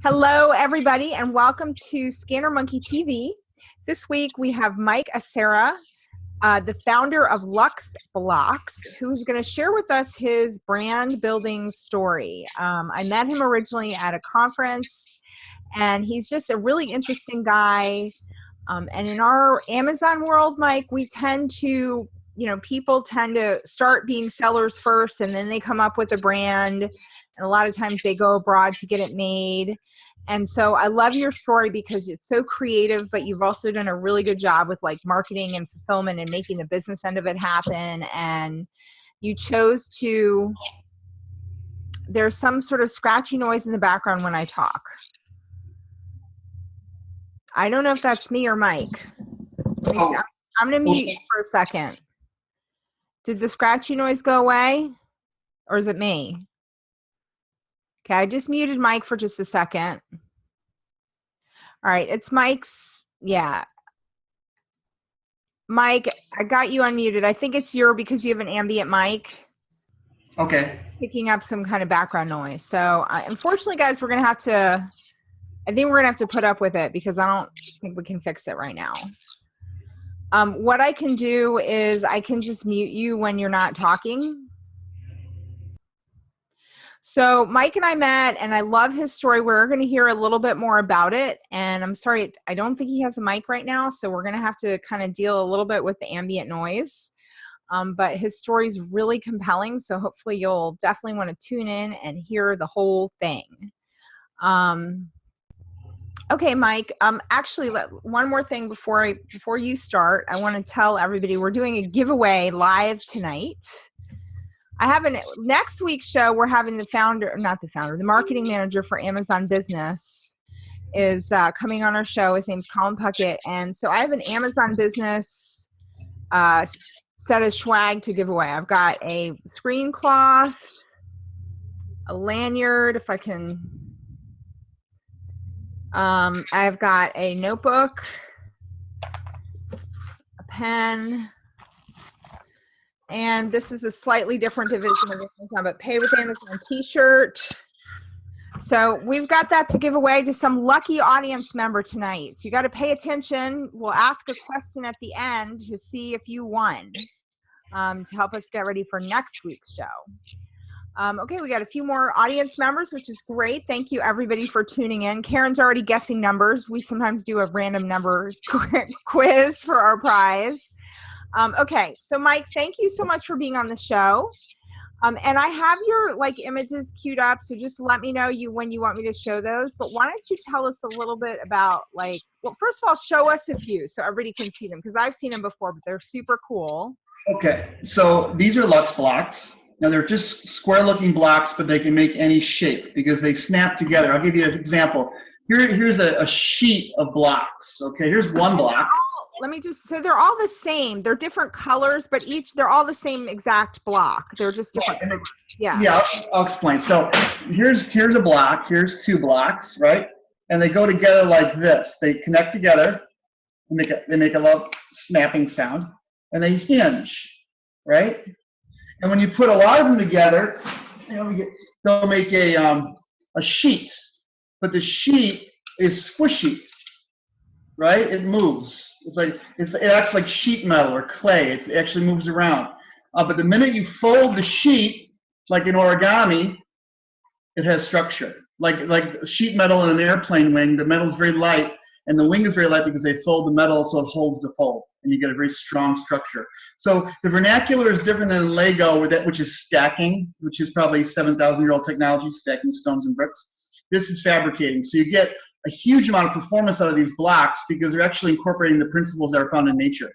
Hello, everybody, and welcome to Scanner Monkey TV. This week we have Mike Acerra, the founder of Lux Blox, who's going to share with us his brand building story. I met him originally at a conference, and he's just a really interesting guy. And in our Amazon world, Mike, we tend to, people tend to start being sellers first, and then they come up with a brand. And a lot of times they go abroad to get it made. And so I love your story because it's so creative, but you've also done a really good job with like marketing and fulfillment and making the business end of it happen. And you chose to, there's some sort of scratchy noise in the background when I talk. I don't know if that's me or Mike. Let me see. I'm going to mute you for a second. Did the scratchy noise go away? Or is it me? Okay, I just muted Mike for just a second. All right, it's Mike's, yeah. Mike, I got you unmuted. I think it's because you have an ambient mic. Okay. Picking up some kind of background noise. So unfortunately, guys, I think we're gonna have to put up with it because I don't think we can fix it right now. What I can do is I can just mute you when you're not talking. So Mike and I met, and I love his story. We're going to hear a little bit more about it. And I'm sorry, I don't think he has a mic right now, so we're going to have to kind of deal a little bit with the ambient noise. But his story is really compelling, so hopefully you'll definitely want to tune in and hear the whole thing. Okay, Mike, actually, one more thing before you start, I want to tell everybody we're doing a giveaway live tonight. Next week's show, we're having the marketing manager for Amazon Business is coming on our show. His name's Colin Puckett. And so I have an Amazon Business set of swag to give away. I've got a screen cloth, a lanyard, if I can. I've got a notebook, a pen, and this is a slightly different division of Amazon, but Pay with Amazon t-shirt. So we've got that to give away to some lucky audience member tonight. So you got to pay attention. We'll ask a question at the end to see if you won, to help us get ready for next week's show. Okay, we got a few more audience members, which is great. Thank you, everybody, for tuning in. Karen's already guessing numbers. We sometimes do a random number quiz for our prize. Okay, so Mike, thank you so much for being on the show. And I have your images queued up, so just let me know when you want me to show those. But why don't you tell us a little bit about well, first of all, show us a few so everybody can see them, because I've seen them before, but they're super cool. Okay, so these are Lux Blox. Now they're just square-looking blocks, but they can make any shape because they snap together. I'll give you an example. Here's a sheet of blocks. Okay, here's one block. So they're all the same. They're different colors, but they're all the same exact block. They're just different. Yeah. Yeah, I'll explain. So here's a block. Here's two blocks, right? And they go together like this. They connect together. They make a little snapping sound, and they hinge, right? And when you put a lot of them together, they'll make a sheet. But the sheet is squishy, right? It moves. It acts like sheet metal or clay. It actually moves around. But the minute you fold the sheet, like in origami, it has structure. Like sheet metal in an airplane wing, the metal is very light, and the wing is very light because they fold the metal so it holds the fold, and you get a very strong structure. So the vernacular is different than Lego, which is stacking, which is probably 7,000-year-old technology, stacking stones and bricks. This is fabricating. So you get a huge amount of performance out of these blocks because they're actually incorporating the principles that are found in nature.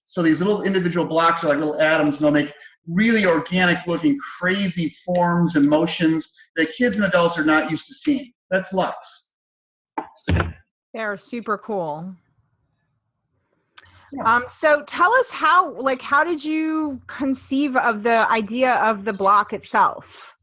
So these little individual blocks are like little atoms, and they'll make really organic looking crazy forms and motions that kids and adults are not used to seeing. That's Lux. They're super cool. Yeah. So tell us how did you conceive of the idea of the block itself?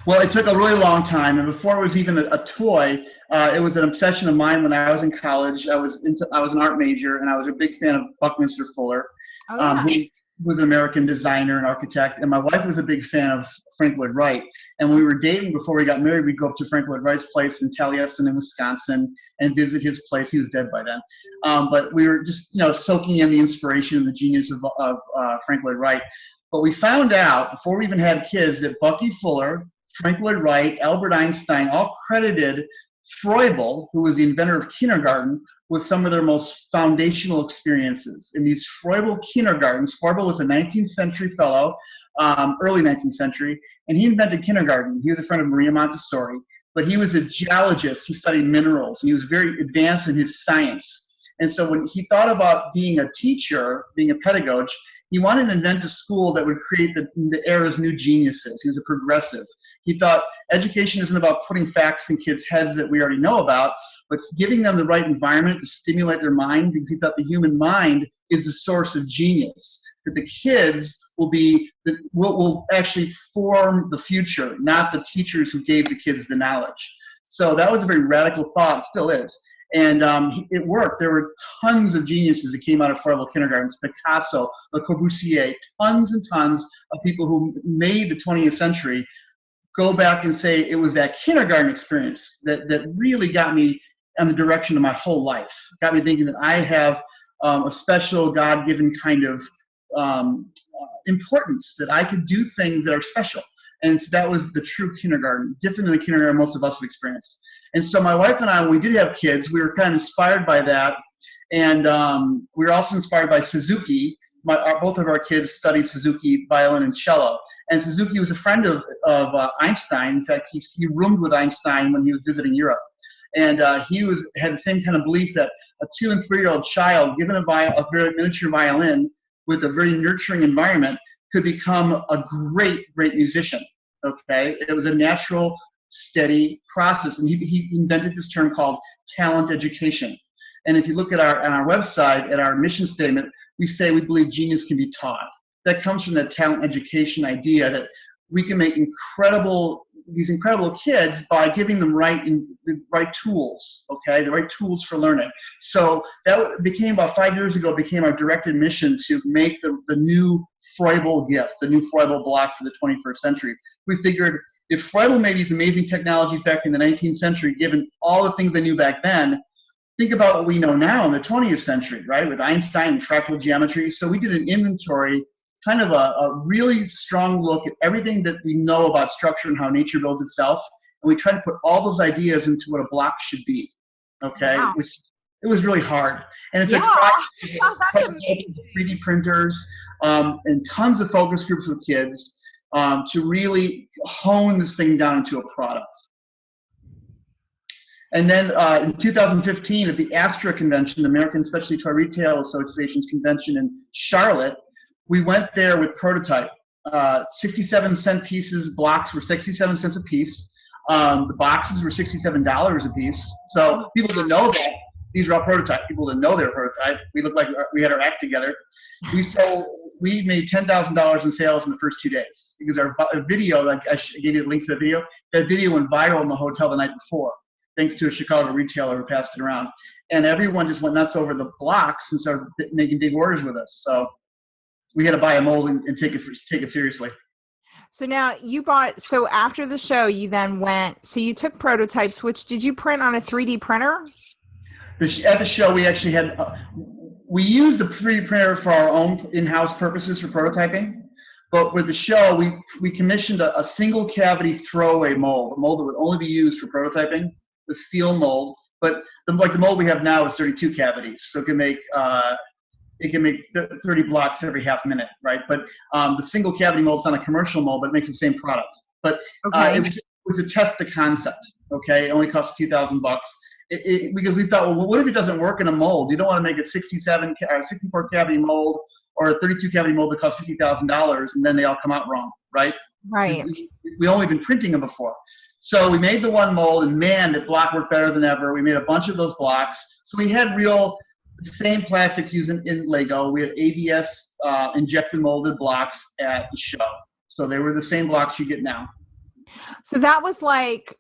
Well, it took a really long time, and before it was even a toy, it was an obsession of mine when I was in college. I was an art major, and I was a big fan of Buckminster Fuller. Oh, yeah. was an American designer and architect, and my wife was a big fan of Frank Lloyd Wright. And when we were dating before we got married, we'd go up to Frank Lloyd Wright's place in Taliesin in Wisconsin and visit his place. He was dead by then. But we were just, soaking in the inspiration and the genius of Frank Lloyd Wright. But we found out before we even had kids that Bucky Fuller, Frank Lloyd Wright, Albert Einstein all credited Froebel, who was the inventor of kindergarten, with some of their most foundational experiences. In these Froebel kindergartens, Froebel was a 19th century fellow, early 19th century, and he invented kindergarten. He was a friend of Maria Montessori, but he was a geologist. He studied minerals, and he was very advanced in his science. And so when he thought about being a teacher, being a pedagogue, he wanted to invent a school that would create the era's new geniuses. He was a progressive. He thought education isn't about putting facts in kids' heads that we already know about, but it's giving them the right environment to stimulate their mind, because he thought the human mind is the source of genius, that the kids will actually form the future, not the teachers who gave the kids the knowledge. So that was a very radical thought, still is. And it worked. There were tons of geniuses that came out of Froebel kindergartens, Picasso, Le Corbusier, tons and tons of people who made the 20th century go back and say it was that kindergarten experience that really got me in the direction of my whole life, got me thinking that I have a special God-given kind of importance, that I could do things that are special. And so that was the true kindergarten, different than the kindergarten most of us have experienced. And so my wife and I, when we did have kids, we were kind of inspired by that. And we were also inspired by Suzuki. Both of our kids studied Suzuki violin and cello. And Suzuki was a friend of Einstein. In fact, he roomed with Einstein when he was visiting Europe. And he had the same kind of belief that a 2- and 3-year-old child, given a very miniature violin with a very nurturing environment, could become a great musician. Okay, it was a natural, steady process, and he invented this term called talent education. And if you look at our website, at our mission statement, we say we believe genius can be taught. That comes from that talent education idea that we can make these incredible kids by giving them the right tools, okay, the right tools for learning. So that became, about 5 years ago, became our directed mission to make the new Froebel gift, the new Froebel block for the 21st century. We figured if Froebel made these amazing technologies back in the 19th century, given all the things they knew back then, think about what we know now in the 20th century, right, with Einstein and fractal geometry. So we did an inventory, kind of a really strong look at everything that we know about structure and how nature builds itself, and we tried to put all those ideas into what a block should be, okay? Wow. Which it was really hard, and it's a 3D printers and tons of focus groups with kids to really hone this thing down into a product. And then in 2015 at the Acerra convention, the American Specialty Toy Retail Association's convention in Charlotte, we went there with prototype. 67-cent pieces, blocks were 67 cents a piece. The boxes were $67 a piece. So people didn't know that. These were all prototype. People didn't know they were prototype. We looked like we had our act together. We made $10,000 in sales in the first 2 days because our video, like I gave you the link to the video, that video went viral in the hotel the night before, thanks to a Chicago retailer who passed it around. And everyone just went nuts over the blocks and started making big orders with us. So we had to buy a mold and take it seriously. So now so after the show, you then so you took prototypes, which did you print on a 3D printer? At the show, we actually had, we used a 3D printer for our own in-house purposes for prototyping. But with the show, we commissioned a single cavity throwaway mold, a mold that would only be used for prototyping, the steel mold. But the mold we have now is 32 cavities, so it can make 30 blocks every half minute, right? But the single cavity mold is not a commercial mold, but it makes the same product. But it was a test the concept, okay? It only cost a few $1,000. Because we thought, well, what if it doesn't work in a mold? You don't want to make a 64 cavity mold or a 32 cavity mold that costs $50,000 and then they all come out wrong, right? Right. We only been printing them before. So we made the one mold, and man, the block worked better than ever. We made a bunch of those blocks. So we had the same plastics used in Lego. We had ABS injected molded blocks at the show. So they were the same blocks you get now. So that was like,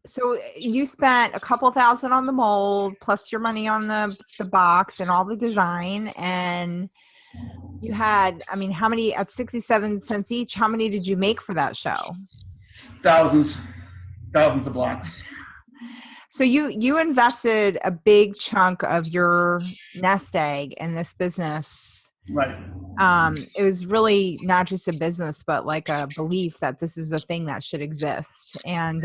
so you spent a couple $1,000 on the mold plus your money on the box and all the design. And You had, I mean, how many at 67 cents each? How many did you make for that show? Thousands of blocks. So you invested a big chunk of your nest egg in this business. Right. It was really not just a business, but like a belief that this is a thing that should exist. And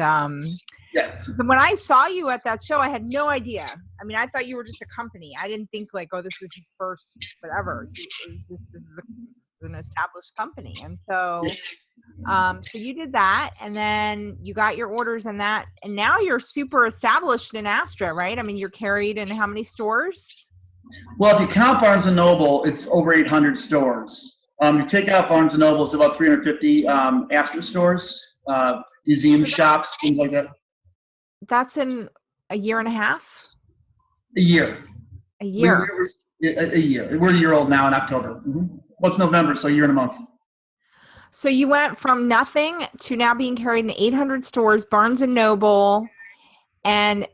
Yeah. when I saw you at that show, I had no idea. I mean, I thought you were just a company. I didn't think like, oh, this is his first whatever. It was just, this is an established company. And so so you did that, and then you got your orders and that, and now you're super established in Astra, right? I mean, you're carried in how many stores? Well, if you count Barnes & Noble, it's over 800 stores. You take out Barnes & Noble, it's about 350 Astra stores, museum shops, things like that. That's in a year and a half? A year. A year. A year. We're a year old now in October. Mm-hmm. Well, it's November, so a year and a month. So you went from nothing to now being carried in 800 stores, Barnes & Noble, and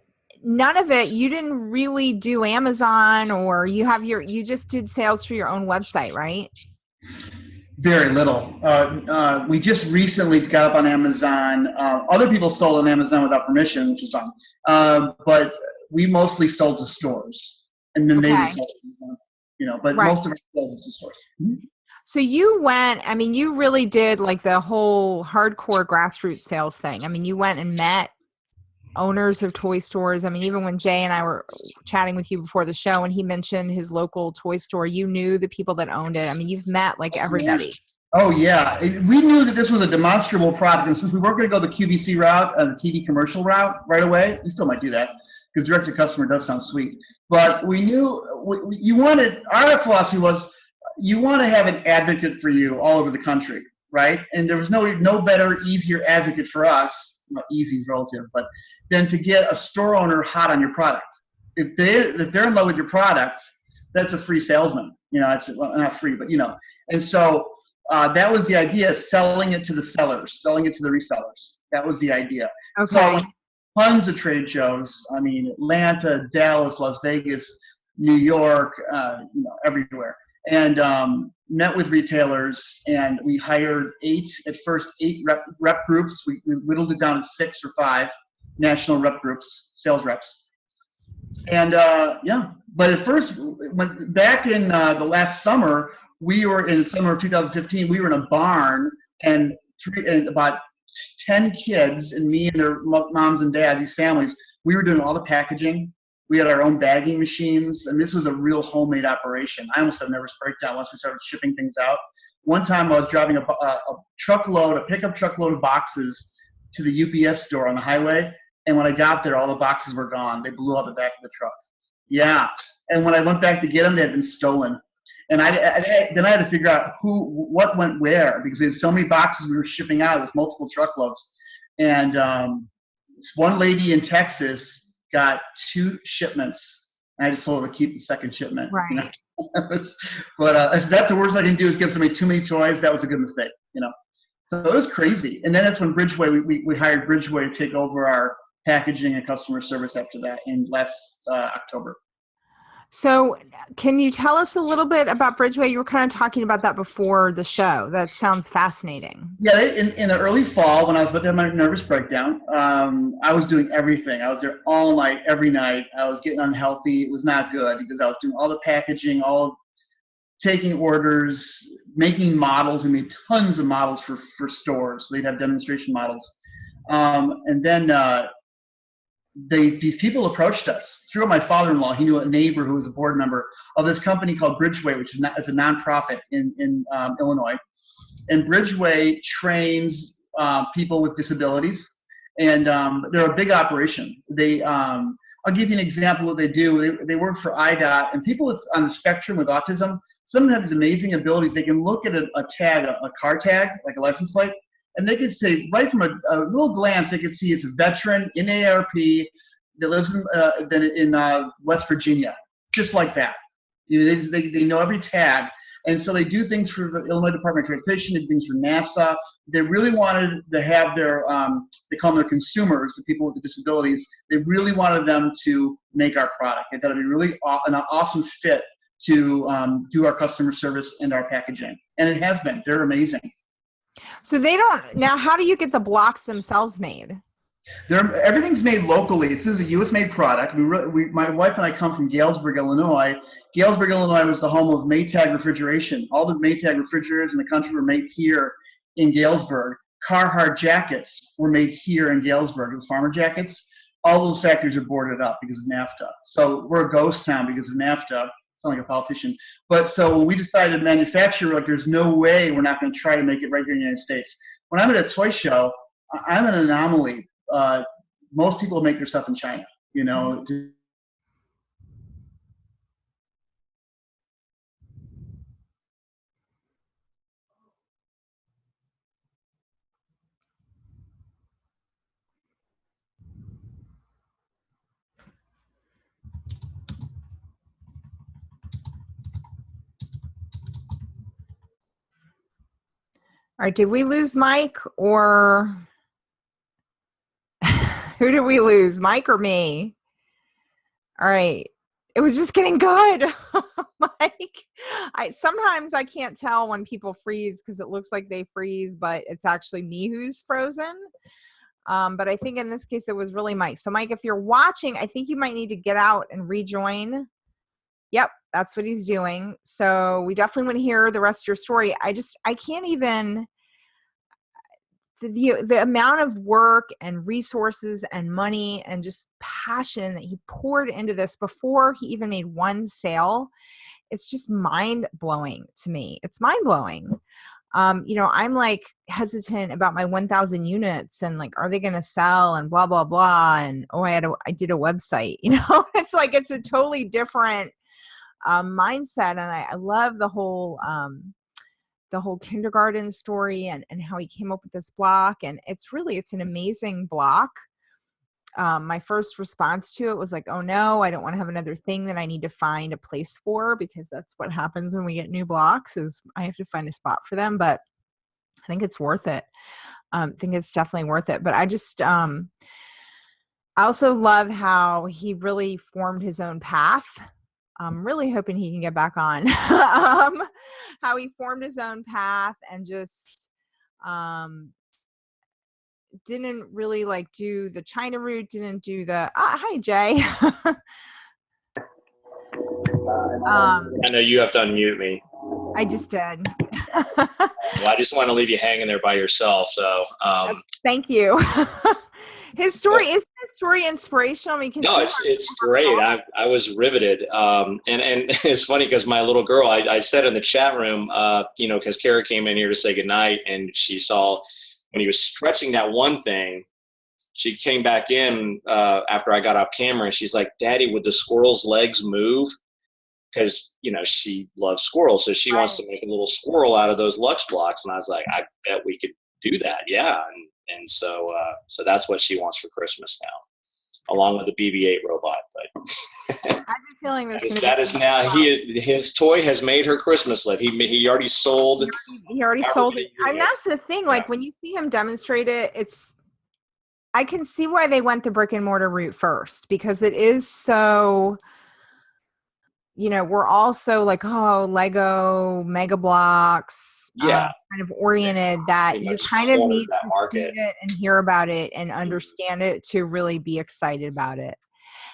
none of it, you didn't really do Amazon, or you just did sales through your own website, right? Very little. We just recently got up on Amazon. Other people sold on Amazon without permission, which is fine. But we mostly sold to stores, and then they would sell, but most of our sales is to stores. Mm-hmm. So you went, I mean, you really did like the whole hardcore grassroots sales thing. I mean, you went and met owners of toy stores. I mean, even when Jay and I were chatting with you before the show and he mentioned his local toy store, you knew the people that owned it. I mean, you've met like everybody. Oh, yeah. We knew that this was a demonstrable product. And since we weren't going to go the QVC route and the TV commercial route right away, we still might do that because direct to customer does sound sweet. But we knew our philosophy was, you want to have an advocate for you all over the country, right? And there was no better, easier advocate for us, well, easy is relative, but than to get a store owner hot on your product. If they're in love with your product, that's a free salesman. It's not free, but And so that was the idea: selling it to the sellers, selling it to the resellers. That was the idea. Okay. So tons of trade shows. I mean, Atlanta, Dallas, Las Vegas, New York, everywhere. And met with retailers, and we hired eight rep groups. We whittled it down to 6 or 5 national rep groups, sales reps. And but at first, back in the last summer, we were in summer of 2015, we were in a barn, and about 10 kids, and me and their moms and dads, these families, we were doing all the packaging. We had our own bagging machines, and this was a real homemade operation. I almost had a nervous breakdown once we started shipping things out. One time I was driving a pickup truckload of boxes to the UPS store on the highway, and when I got there, all the boxes were gone. They blew out the back of the truck. Yeah, and when I went back to get them, they had been stolen. And then I had to figure out what went where, because we had so many boxes we were shipping out. It was multiple truckloads. And one lady in Texas got 2 shipments. I just told her to keep the second shipment. Right. But if that's the worst I can do is give somebody too many toys, that was a good mistake. So it was crazy. And then that's when Bridgeway, we hired Bridgeway to take over our packaging and customer service after that in last October. So can you tell us a little bit about Bridgeway? You were kind of talking about that before the show. That sounds fascinating. Yeah, in the early fall, when I was about to have my nervous breakdown, I was doing everything. I was there all night, every night. I was getting unhealthy. It was not good because I was doing all the packaging, taking orders, making models. We made tons of models for stores. They'd have demonstration models. And then these people approached us through my father-in-law. He knew a neighbor who was a board member of this company called Bridgeway, which is a nonprofit in Illinois. And Bridgeway trains people with disabilities, and they're a big operation. I'll give you an example of what they do. They work for IDOT, and people on the spectrum with autism, some of them have these amazing abilities. They can look at a tag, a car tag, like a license plate, and they can say, right from a little glance, they can see it's a veteran in ARP that lives in West Virginia, just like that. They know every tag. And so they do things for the Illinois Department of Transportation, they do things for NASA. They really wanted to have their, they call them their consumers, the people with the disabilities, they really wanted them to make our product. They thought it'd be really an awesome fit to do our customer service and our packaging. And it has been. They're amazing. So they don't, now how do you get the blocks themselves made? Everything's made locally. This is a U.S.-made product. My wife and I come from Galesburg, Illinois. Galesburg, Illinois was the home of Maytag refrigeration. All the Maytag refrigerators in the country were made here in Galesburg. Carhartt jackets were made here in Galesburg. Those farmer jackets. All those factories are boarded up because of NAFTA. So we're a ghost town because of NAFTA. Sound like a politician. But so when we decided to manufacture, like there's no way we're not going to try to make it right here in the United States. When I'm at a toy show, I'm an anomaly. Most people make their stuff in China, you know. All right, did we lose Mike or who did we lose, Mike or me? All right, it was just getting good. Mike, sometimes I can't tell when people freeze because it looks like they freeze, but it's actually me who's frozen. But I think in this case, it was really Mike. So Mike, if you're watching, I think you might need to get out and rejoin. Yep, that's what he's doing. So we definitely want to hear the rest of your story. I can't even, the amount of work and resources and money and just passion that he poured into this before he even made one sale, it's just mind-blowing to me. It's mind-blowing. You know, I'm like hesitant about my 1,000 units and like, are they going to sell and blah, blah, blah. And, oh, I did a website, you know, it's like, it's a totally different mindset. And I love the whole kindergarten story and how he came up with this block. And it's an amazing block. My first response to it was like, oh no, I don't want to have another thing that I need to find a place for, because that's what happens when we get new blocks is I have to find a spot for them. But I think it's worth it. I think it's definitely worth it. But I just, I also love how he really formed his own path. I'm really hoping he can get back on. How he formed his own path and just didn't really like do the China route, didn't do the, hi Jay. I know you have to unmute me. I just did. Well, I just want to leave you hanging there by yourself. So thank you. His story, is his story inspirational? No, it's great. I was riveted. And it's funny because my little girl, I said in the chat room, you know, because Kara came in here to say goodnight and she saw when he was stretching that one thing, she came back in after I got off camera and she's like, Daddy, would the squirrel's legs move? Because, you know, she loves squirrels. So she wants to make a little squirrel out of those Lux Blox. And I was like, I bet we could do that. Yeah. And so that's what she wants for Christmas now, along with the BB-8 robot. But I have a feeling there's that is now his toy has made her Christmas lift. He already sold. He already sold it. And that's the thing. Like when you see him demonstrate it, I can see why they went the brick and mortar route first, because it is so, you know, we're also like, oh, Lego, Mega Blocks, kind of oriented that you kind of need to see it and hear about it and understand it to really be excited about it.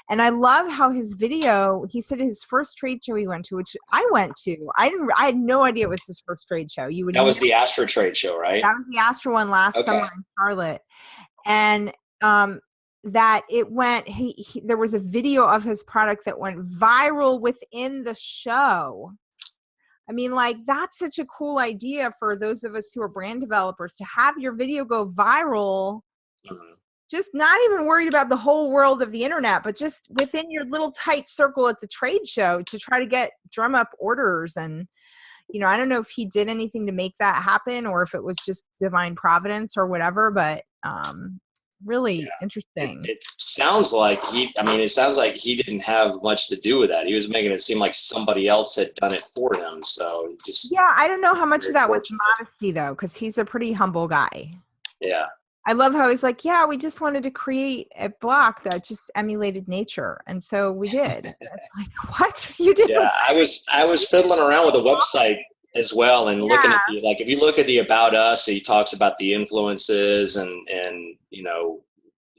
And I love how his video, he said his first trade show he went to, which I went to. I had no idea it was his first trade show. That was the Astra trade show, right? That was the Astra one last summer in Charlotte. And that it went, there was a video of his product that went viral within the show. I mean, like, that's such a cool idea for those of us who are brand developers, to have your video go viral, just not even worried about the whole world of the internet, but just within your little tight circle at the trade show to try to drum up orders. And, you know, I don't know if he did anything to make that happen or if it was just divine providence or whatever, but really interesting. It sounds like he didn't have much to do with that. He was making it seem like somebody else had done it for him. So just, I don't know how much of that was modesty though, because he's a pretty humble guy. Yeah. I love how he's like, yeah, we just wanted to create a block that just emulated nature. And so we did. It's like, what? You did? Yeah, I was fiddling around with a website as well and looking at the, like, if you look at the About Us, he talks about the influences and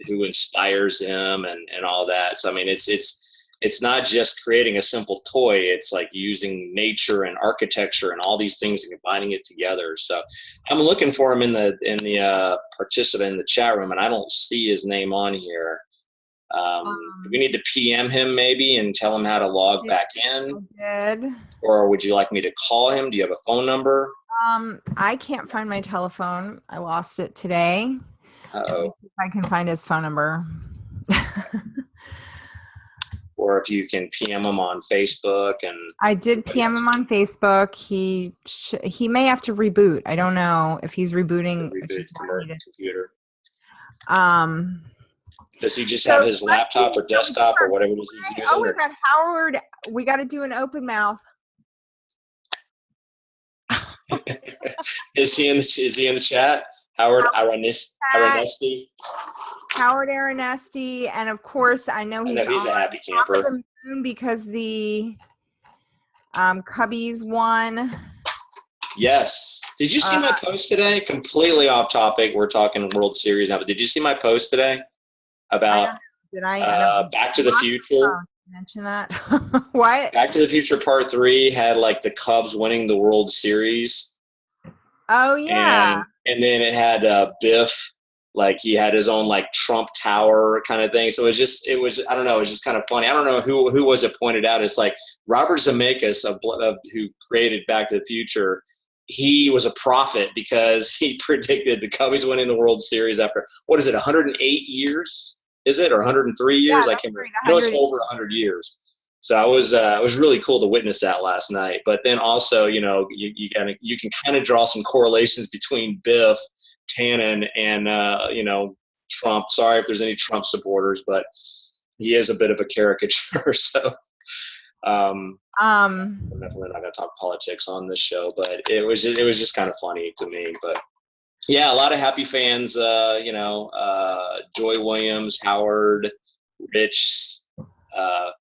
who inspires him and all that. So I mean, it's not just creating a simple toy. It's like using nature and architecture and all these things and combining it together. So I'm looking for him in the participant in the chat room, and I don't see his name on here. We need to PM him maybe and tell him how to log back in. I did. Or would you like me to call him? Do you have a phone number? I can't find my telephone. I lost it today. Uh-oh. If I can find his phone number. Or if you can PM him on Facebook. And I did PM him on Facebook. He may have to reboot. I don't know if he's rebooting. Reboot the computer. Does he just have his laptop or desktop or whatever it is he's using? Oh, we got Howard. We got to do an open mouth. Is he in the chat? Howard Aronesti. Howard Aronesti, and of course, I know he's a happy camper. Top of the moon because the Cubbies won. Yes. Did you see my post today? Completely off topic. We're talking World Series now, but did you see my post today about Back to the Future? Mention that. What? Back to the Future Part 3 had like the Cubs winning the World Series. Oh yeah. And then it had Biff, like he had his own like Trump Tower kind of thing. So it was I don't know, it was just kind of funny. I don't know who was it pointed out. It's like Robert Zemeckis who created Back to the Future. He was a prophet because he predicted the Cubbies winning the World Series after, what is it, 108 years? Is it, or 103 years? Yeah, I can't remember. I know it's over 100 years. So it was really cool to witness that last night. But then also, you can kind of draw some correlations between Biff Tannen and Trump. Sorry if there's any Trump supporters, but he is a bit of a caricature. So I'm definitely not going to talk politics on this show, but it was just kind of funny to me. But yeah, a lot of happy fans. Joy Williams, Howard, Rich,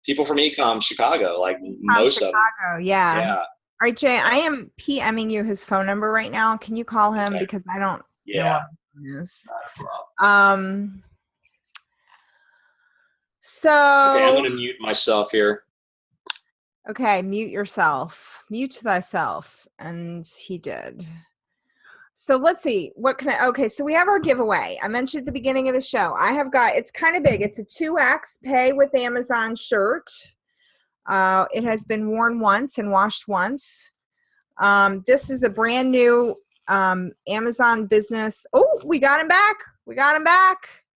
people from Ecom Chicago, like most of them. Yeah. All right, Jay, I am PMing you his phone number right now. Can you call him? Okay. Because I don't know what it is. So okay, I'm going to mute myself here. Okay, mute yourself. Mute thyself. And he did. So let's see. Okay, so we have our giveaway. I mentioned at the beginning of the show. It's kind of big. It's a 2X Pay with Amazon shirt. It has been worn once and washed once. This is a brand new Amazon business. Oh, we got him back.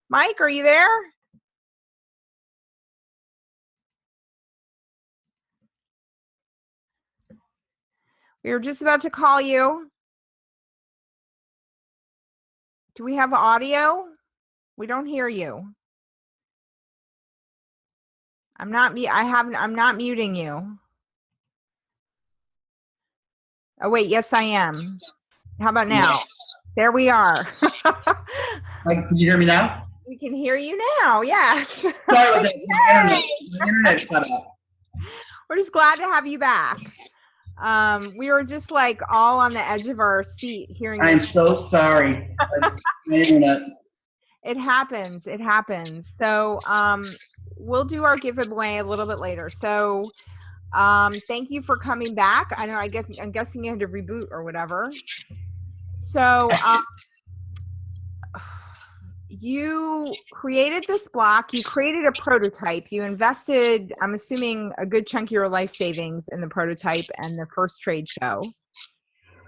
Mike, are you there? We were just about to call you. Do we have audio? We don't hear you. I'm not muting you. Oh wait, yes I am. How about now? Yes. There we are. Can you hear me now? We can hear you now, yes. Sorry about that. My internet cut off. We're just glad to have you back. We were just like all on the edge of our seat hearing. I'm so sorry. My internet. It happens. So we'll do our giveaway a little bit later. So thank you for coming back. I'm guessing you had to reboot or whatever. So you created this block. You created a prototype. You invested, I'm assuming, a good chunk of your life savings in the prototype and the first trade show.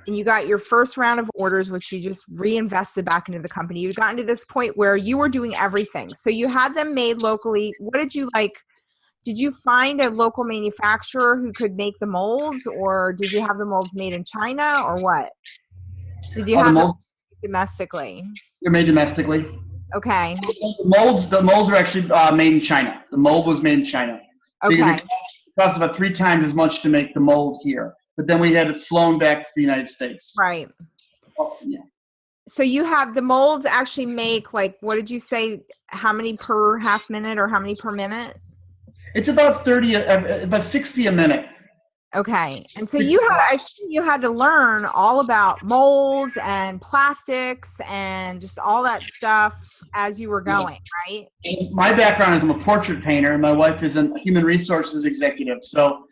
And you got your first round of orders, which you just reinvested back into the company. You'd gotten to this point where you were doing everything. So you had them made locally. What did you like? Did you find a local manufacturer who could make the molds, or did you have the molds made in China, or what? Did you have them domestically? They're made domestically. Okay. The molds are actually made in China. The mold was made in China. Okay. Because it costs about 3 times as much to make the mold here. But then we had it flown back to the United States. Right. Oh, yeah. So you have the molds actually make, like, what did you say? How many per half minute or how many per minute? It's about 30, about 60 a minute. Okay. And so I assume you had to learn all about molds and plastics and just all that stuff as you were going, right? My background is I'm a portrait painter, and my wife is a human resources executive. So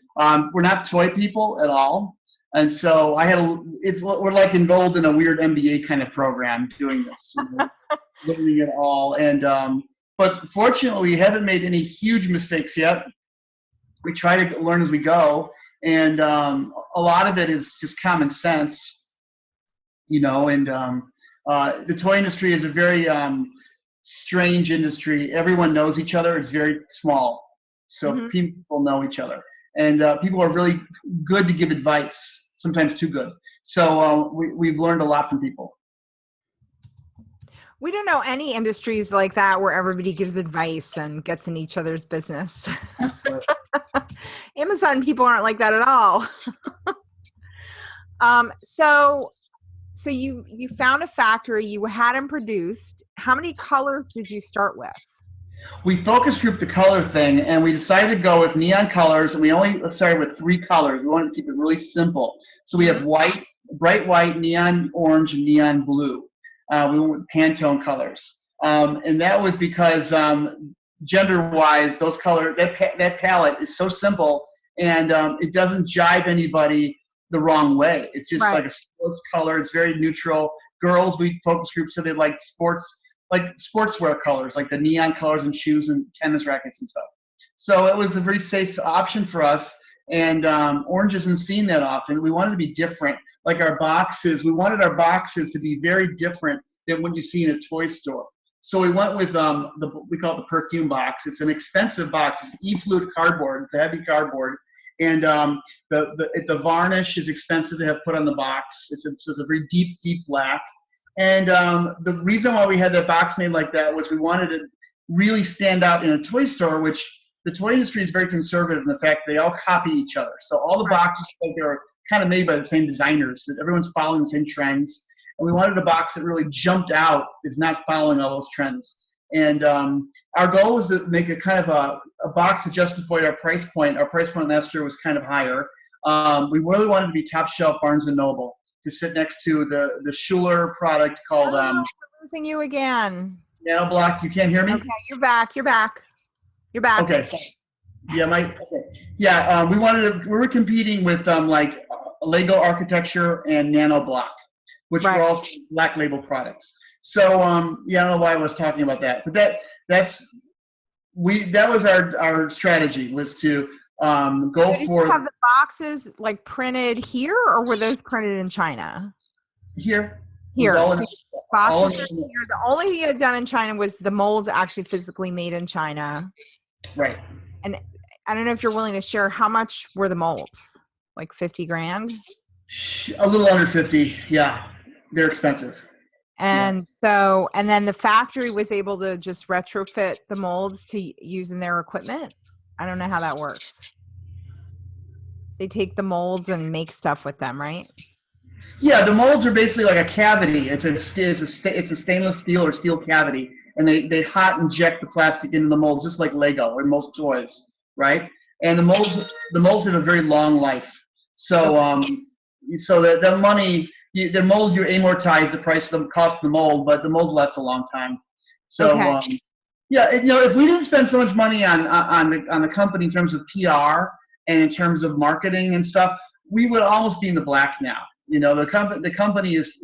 we're not toy people at all. And so we're like enrolled in a weird MBA kind of program doing this, learning it all. And but fortunately, we haven't made any huge mistakes yet. We try to learn as we go, and a lot of it is just common sense, And the toy industry is a very strange industry. Everyone knows each other. It's very small, so people know each other, and people are really good to give advice. Sometimes too good. So we've learned a lot from people. We don't know any industries like that where everybody gives advice and gets in each other's business. Amazon people aren't like that at all. So you found a factory, you had them produced. How many colors did you start with? We focus grouped the color thing, and we decided to go with neon colors, and we only started with 3 colors. We wanted to keep it really simple. So we have white, bright white, neon orange, and neon blue. We went with Pantone colors. And that was because gender-wise, those colors, that palette is so simple, and it doesn't jive anybody the wrong way. It's just like a sports color. It's very neutral. Girls, we focus groups, so they like sportswear colors, like the neon colors and shoes and tennis rackets and stuff. So it was a very safe option for us, and orange isn't seen that often. We wanted to be different. Like our boxes, we wanted our boxes to be very different than what you see in a toy store. So we went with we call it the perfume box. It's an expensive box. It's E-flute cardboard. It's a heavy cardboard, and the varnish is expensive to have put on the box. It's a very deep black. And the reason why we had that box made like that was we wanted to really stand out in a toy store, which the toy industry is very conservative in the fact they all copy each other. So all the boxes, they were kind of made by the same designers, that everyone's following the same trends. And we wanted a box that really jumped out, is not following all those trends. And our goal was to make a kind of a box that justified our price point. Our price point last year was kind of higher. We really wanted to be top shelf Barnes & Noble, to sit next to the Schuler product called we're losing you again. Nano Block. You can't hear me? Okay, you're back. Okay. Yeah, we were competing with like Lego Architecture and Nano Block, which were also black label products. So I don't know why I was talking about that, but that was our strategy, was to go so did for. You have the boxes like printed here, or were those printed in China? Here. Boxes are here. The only thing you had done in China was the molds actually physically made in China. Right. And I don't know if you're willing to share, how much were the molds? Like 50 grand? A little under 50. Yeah. They're expensive. And and then the factory was able to just retrofit the molds to use in their equipment. I don't know how that works. They take the molds and make stuff with them, right? Yeah, the molds are basically like a cavity. It's a stainless steel or steel cavity, and they hot inject the plastic into the mold, just like Lego or most toys, right? And the molds have a very long life. So so the money, the molds, you amortize the price of the cost of the mold, but the molds last a long time. So yeah, if we didn't spend so much money on the company in terms of PR and in terms of marketing and stuff, we would almost be in the black now. The company is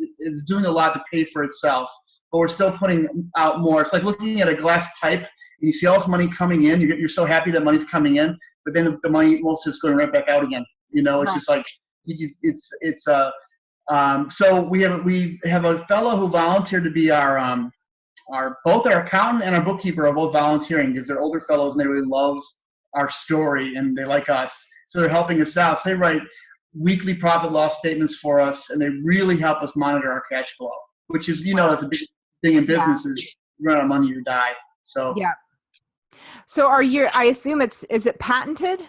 doing a lot to pay for itself, but we're still putting out more. It's like looking at a glass pipe, and you see all this money coming in. You're so happy that money's coming in, but then the money most is going right back out again. It's just like so we have a fellow who volunteered to be both our accountant and our bookkeeper are both volunteering, because they're older fellows and they really love our story and they like us. So they're helping us out. So they write weekly profit loss statements for us, and they really help us monitor our cash flow, which is, it's a big thing in business. Is you run out of money, you die. So yeah. So I assume is it patented?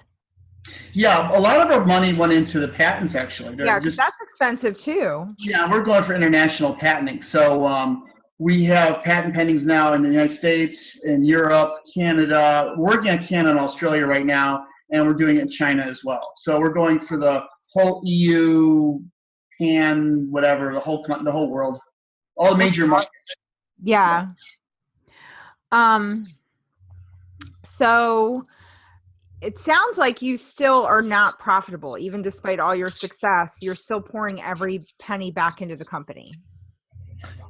Yeah, a lot of our money went into the patents, actually. Yeah, because that's expensive too. Yeah, we're going for international patenting. So we have patent pendings now in the United States, in Europe, Canada. We're working on Canada and Australia right now, and we're doing it in China as well. So we're going for the whole EU, Pan, whatever, the whole world, all the major markets. Yeah. So it sounds like you still are not profitable, even despite all your success. You're still pouring every penny back into the company.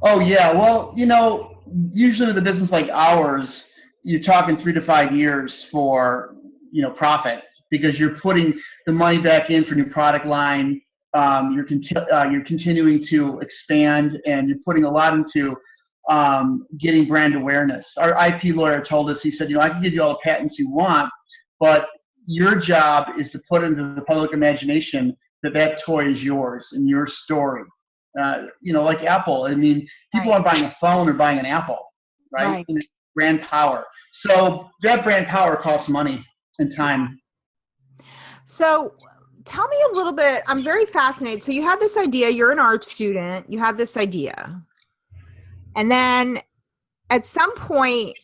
Oh yeah, well, usually with a business like ours, you're talking 3 to 5 years for, profit, because you're putting the money back in for new product line. You're continuing to expand, and you're putting a lot into getting brand awareness. Our IP lawyer told us, he said, I can give you all the patents you want, but your job is to put into the public imagination that toy is yours and your story. Like Apple. I mean, people aren't buying a phone or buying an Apple, right? And brand power. So that brand power costs money and time. So tell me a little bit. I'm very fascinated. So you have this idea. You're an art student. You have this idea. And then at some point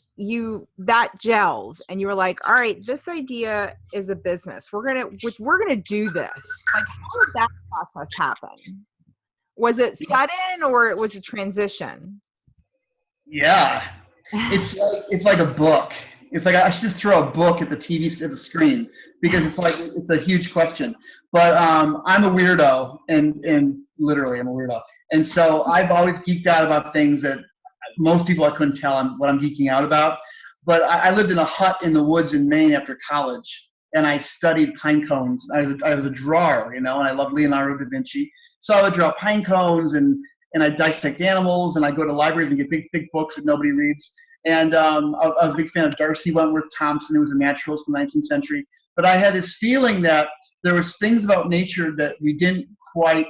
that gels and you were like, all right, this idea is a business. We're going to do this. Like, how did that process happen? Was it sudden or it was a transition? Yeah, it's like a book. It's like I should just throw a book at the screen, because it's a huge question. But I'm a weirdo, and literally I'm a weirdo. And so I've always geeked out about things that most people I couldn't tell what I'm geeking out about. But I lived in a hut in the woods in Maine after college, and I studied pine cones. I was a drawer, and I loved Leonardo da Vinci. So I would draw pine cones, and I dissect animals, and I go to libraries and get big, thick books that nobody reads. And I was a big fan of Darcy Wentworth Thompson, who was a naturalist in the 19th century. But I had this feeling that there was things about nature that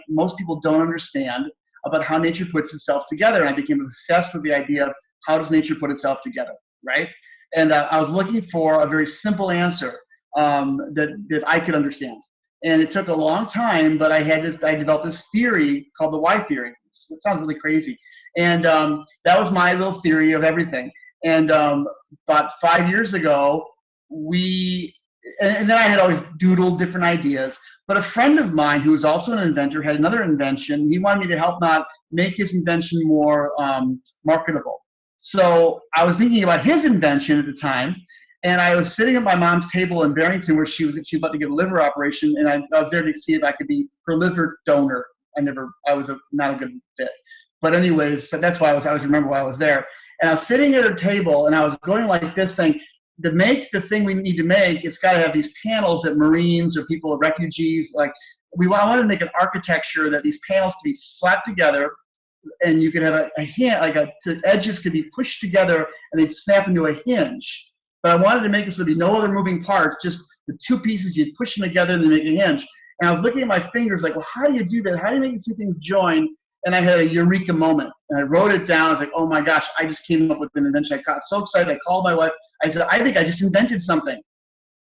most people don't understand about how nature puts itself together. And I became obsessed with the idea of how does nature put itself together, right? And I was looking for a very simple answer that I could understand. And it took a long time, but I developed this theory called the why theory. It sounds really crazy. And that was my little theory of everything. And about 5 years ago, and then I had always doodled different ideas. But a friend of mine who was also an inventor had another invention. He wanted me to help not make his invention more marketable. So I was thinking about his invention at the time. And I was sitting at my mom's table in Barrington, where she was about to get a liver operation, and I was there to see if I could be her liver donor. I was not a good fit. But anyways, so that's why I always remember why I was there. And I was sitting at her table, and I was going like this, saying, to make the thing we need to make, it's got to have these panels that Marines or people, refugees, I wanted to make an architecture that these panels could be slapped together, and you could have the edges could be pushed together, and they'd snap into a hinge. But I wanted to make it so there'd be no other moving parts, just the two pieces, you'd push them together and they make a hinge. And I was looking at my fingers like, well, how do you do that? How do you make the two things join? And I had a eureka moment. And I wrote it down. I was like, oh my gosh, I just came up with an invention. I got so excited. I called my wife. I said, I think I just invented something.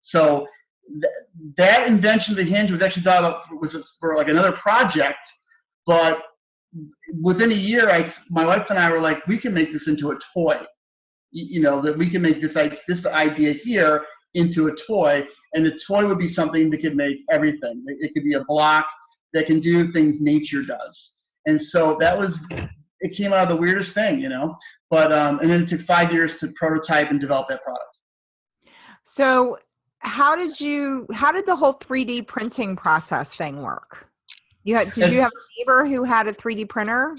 So that invention of the hinge was actually thought of for like another project. But within a year, my wife and I were like, we can make this into a toy. That we can make this idea here into a toy, and the toy would be something that could make everything. It could be a block that can do things nature does. And so it came out of the weirdest thing, but and then it took 5 years to prototype and develop that product. So how did the whole 3D printing process thing work? Did you have a neighbor who had a 3D printer?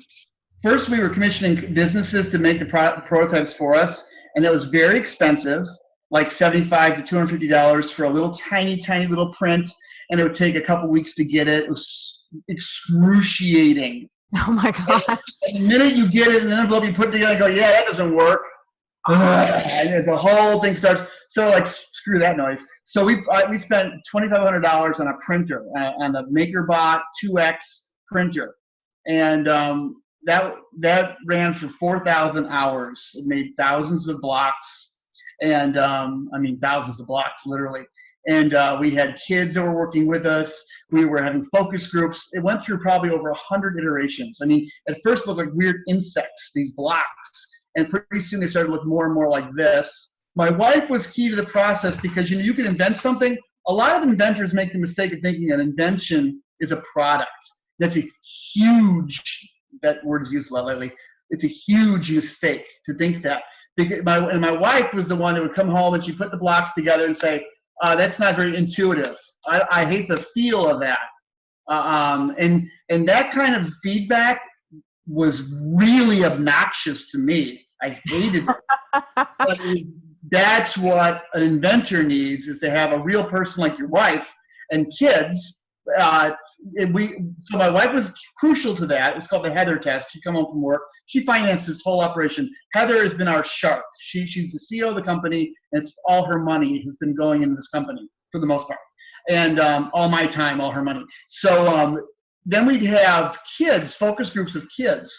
First, we were commissioning businesses to make the prototypes for us, and it was very expensive, like $75 to $250 for a little tiny, tiny little print, and it would take a couple weeks to get it. It was excruciating. Oh my gosh. And the minute you get it in an envelope, you put it together and go, yeah, that doesn't work. And the whole thing starts. So screw that noise. So we spent $2,500 on a printer, on a MakerBot 2X printer. And that ran for 4,000 hours. It made thousands of blocks, and thousands of blocks, literally. And we had kids that were working with us. We were having focus groups. It went through probably over 100 iterations. I mean, at first it looked like weird insects, these blocks. And pretty soon they started to look more and more like this. My wife was key to the process because, you know, you can invent something. A lot of inventors make the mistake of thinking an invention is a product. That's a huge, that word is used a lot lately. It's a huge mistake to think that. Because my wife was the one that would come home and she'd put the blocks together and say, that's not very intuitive. I hate the feel of that. And that kind of feedback was really obnoxious to me. I hated it. But that's what an inventor needs, is to have a real person like your wife and kids. So my wife was crucial to that. It was called the Heather test. She'd come home from work. She financed this whole operation. Heather has been our shark. She's the CEO of the company, and it's all her money has been going into this company for the most part. And all my time, all her money. So then we'd have kids, focus groups of kids.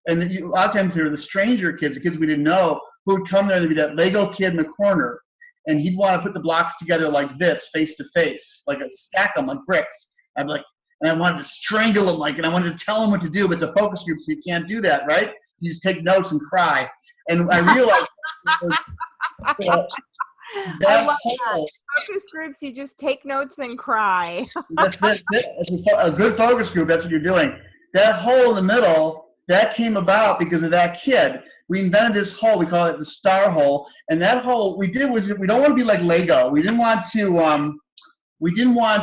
And a lot of times they were the stranger kids, the kids we didn't know, who would come there and there'd be that Lego kid in the corner. And he'd want to put the blocks together like this, face to face, like a stack them like bricks. I'd be like, and I wanted to strangle him, like, and I wanted to tell him what to do, but it's a focus group, so you can't do that, right? You just take notes and cry. And I realized I love that. Focus groups, you just take notes and cry. That's a good focus group. That's what you're doing. That hole in the middle, that came about because of that kid. We invented this hole. We call it the star hole. And that hole, we did was, we don't want to be like Lego. We didn't want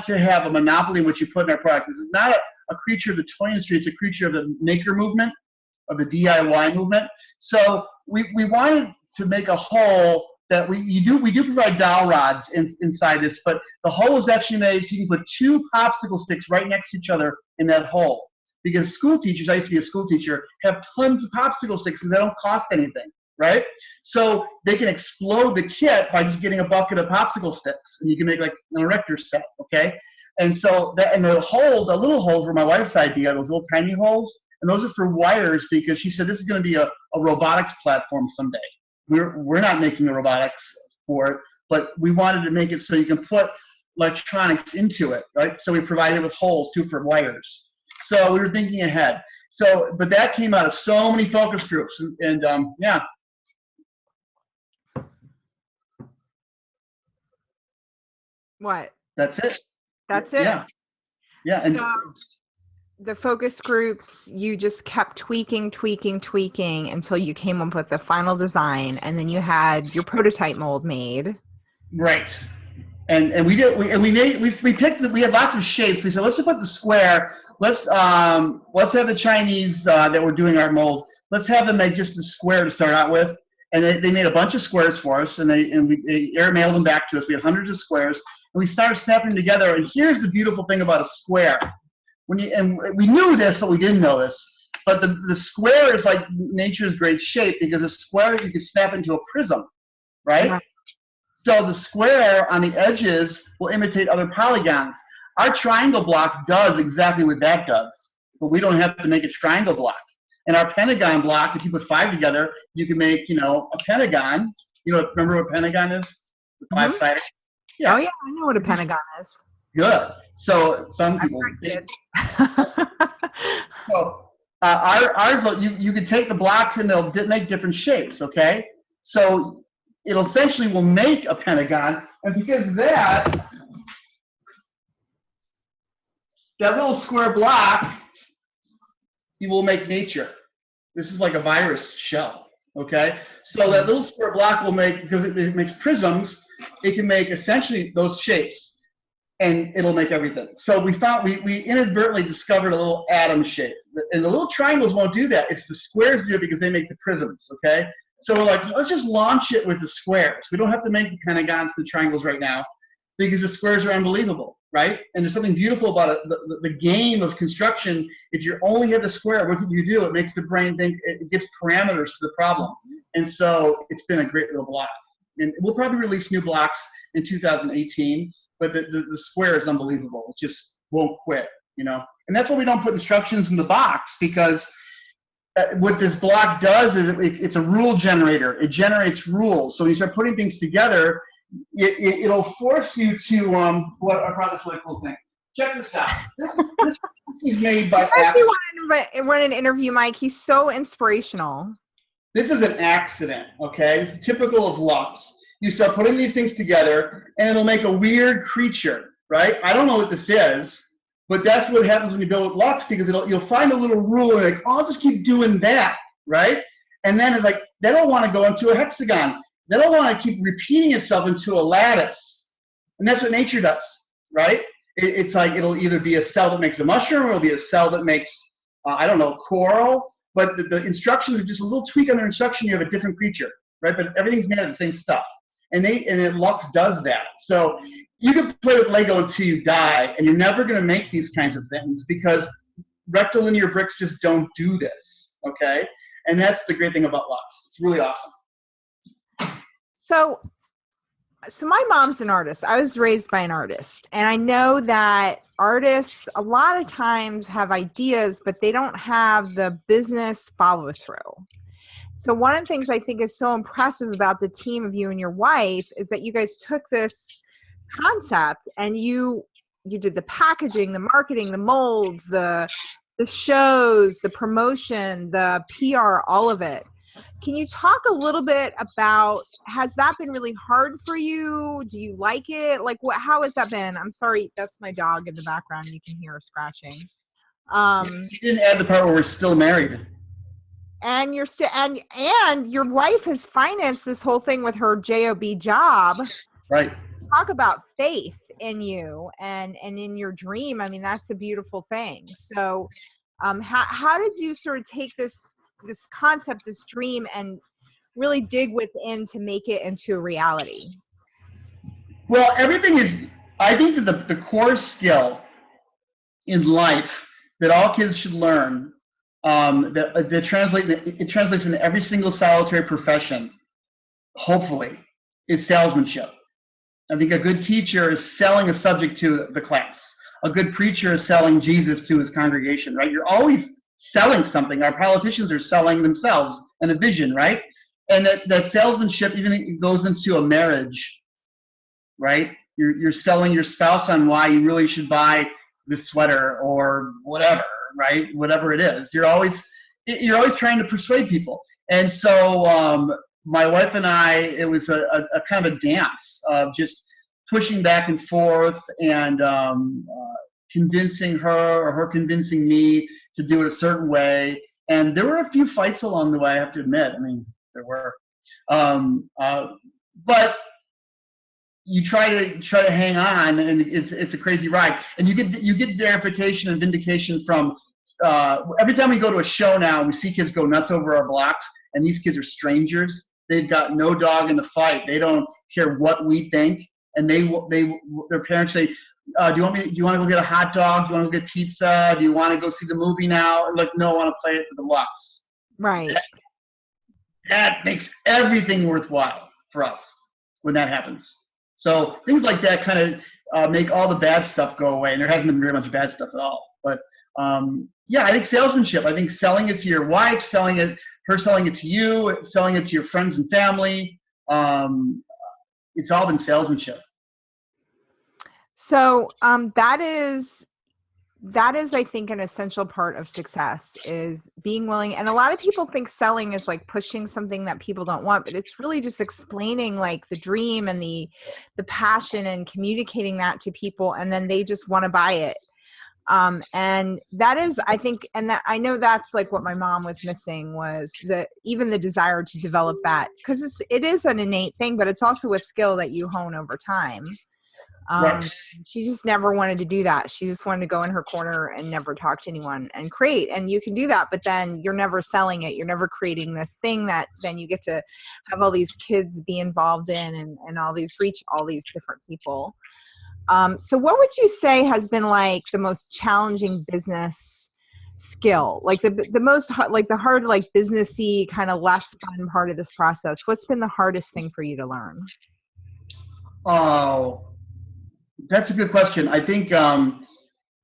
to have a monopoly in what you put in our product. This is not a creature of the toy industry. It's a creature of the maker movement, of the DIY movement. So we wanted to make a hole that we do provide dowel rods inside this, but the hole is actually made so you can put 2 popsicle sticks right next to each other in that hole. Because school teachers, I used to be a school teacher, have tons of popsicle sticks because they don't cost anything, right? So they can explode the kit by just getting a bucket of popsicle sticks, and you can make like an erector set, okay? And so that, and the little holes were my wife's idea, those little tiny holes, and those are for wires because she said this is going to be a robotics platform someday. We're not making the robotics for it, but we wanted to make it so you can put electronics into it, right? So we provided it with holes too for wires. So we were thinking ahead. So, but that came out of so many focus groups, and yeah. What? That's it. That's it? Yeah. Yeah. And so the focus groups, you just kept tweaking until you came up with the final design, and then you had your prototype mold made. Right. And we had lots of shapes. We said, let's just put the square. Let's have the Chinese that were doing our mold. Let's have them make just a square to start out with. And they made a bunch of squares for us, and they air mailed them back to us. We had hundreds of squares, and we started snapping them together. And here's the beautiful thing about a square. And we knew this, but we didn't know this. But the square is like nature's great shape because a square you can snap into a prism, right? Yeah. So the square on the edges will imitate other polygons. Our triangle block does exactly what that does, but we don't have to make a triangle block. And our pentagon block, if you put 5 together, you can make, a pentagon. Remember what a pentagon is? The 5-sided. Yeah. Oh yeah, I know what a pentagon is. Good. So some people. So ours, you can take the blocks and they'll make different shapes. Okay. So it'll essentially will make a pentagon, and because that little square block, you will make nature. This is like a virus shell, okay? So that little square block will make, because it makes prisms, it can make essentially those shapes, and it'll make everything. So we inadvertently discovered a little atom shape. And the little triangles won't do that. It's the squares do it because they make the prisms, okay? So we're like, let's just launch it with the squares. We don't have to make the pentagons and the triangles right now because the squares are unbelievable, right? And there's something beautiful about it. The game of construction, if you only have the square, what can you do? It makes the brain think, it gives parameters to the problem. And so it's been a great little block. And we'll probably release new blocks in 2018, but the square is unbelievable. It just won't quit, And that's why we don't put instructions in the box, because what this block does is it's a rule generator. It generates rules. So when you start putting things together, it'll force you to what I brought this really cool thing. Check this out. This is made by accident. Run an interview, Mike. He's so inspirational. This is an accident, okay? It's typical of Lux. You start putting these things together, and it'll make a weird creature, right? I don't know what this is, but that's what happens when you build with Lux, because you'll find a little rule, and like, oh, I'll just keep doing that, right? And then it's like, they don't want to go into a hexagon. They don't want to keep repeating itself into a lattice. And that's what nature does, right? It's like it'll either be a cell that makes a mushroom, or it'll be a cell that makes, I don't know, coral. But the instructions are just a little tweak on their instruction. You have a different creature, right? But everything's made of the same stuff. And Lux does that. So you can play with Lego until you die, and you're never going to make these kinds of things because rectilinear bricks just don't do this, okay? And that's the great thing about Lux. It's really awesome. So my mom's an artist. I was raised by an artist, and I know that artists a lot of times have ideas, but they don't have the business follow through. So one of the things I think is so impressive about the team of you and your wife is that you guys took this concept and you did the packaging, the marketing, the molds, the shows, the promotion, the PR, all of it. Can you talk a little bit about, has that been really hard for you? Do you like it? Like, how has that been? I'm sorry, that's my dog in the background. You can hear her scratching. You didn't add the part where we're still married. And you're still, and your wife has financed this whole thing with her job job. Right. Talk about faith in you and in your dream. I mean, that's a beautiful thing. So, how did you sort of take this concept, this dream, and really dig within to make it into a reality? Well, everything is, I think that the core skill in life that all kids should learn, that translates into every single solitary profession, hopefully, is salesmanship. I think a good teacher is selling a subject to the class. A good preacher is selling Jesus to his congregation, right? You're always selling something. Our politicians are selling themselves and a vision, right? And that salesmanship even goes into a marriage, right? You're selling your spouse on why you really should buy this sweater or whatever, right? Whatever it is, you're always trying to persuade people. And so my wife and I, it was a kind of a dance of just pushing back and forth and convincing her or her convincing me to do it a certain way. And there were a few fights along the way, I have to admit. I mean, there were. But you try to hang on, and it's a crazy ride. And you get verification and vindication from every time we go to a show now, we see kids go nuts over our blocks, and these kids are strangers. They've got no dog in the fight. They don't care what we think, and their parents say, do you want to go get a hot dog? Do you want to go get pizza? Do you want to go see the movie now? Like, no, I want to play it for the Lux. Right. That makes everything worthwhile for us when that happens. So things like that kind of make all the bad stuff go away, and there hasn't been very much bad stuff at all. But yeah, I think salesmanship. I think selling it to your wife, selling it to you, selling it to your friends and family. It's all been salesmanship. So that is, I think, an essential part of success is being willing. And a lot of people think selling is like pushing something that people don't want, but it's really just explaining like the dream and the passion and communicating that to people, and then they just want to buy it. And that is, I think, and that I know that's like what my mom was missing, was even the desire to develop that, because it is an innate thing, but it's also a skill that you hone over time. Right. She just never wanted to do that. She just wanted to go in her corner and never talk to anyone and create. And you can do that, but then you're never selling it. You're never creating this thing that then you get to have all these kids be involved in and reach all these different people. So what would you say has been like the most challenging business skill? Like the most, like the hard, like businessy kind of less fun part of this process? What's been the hardest thing for you to learn? Oh, that's a good question. I think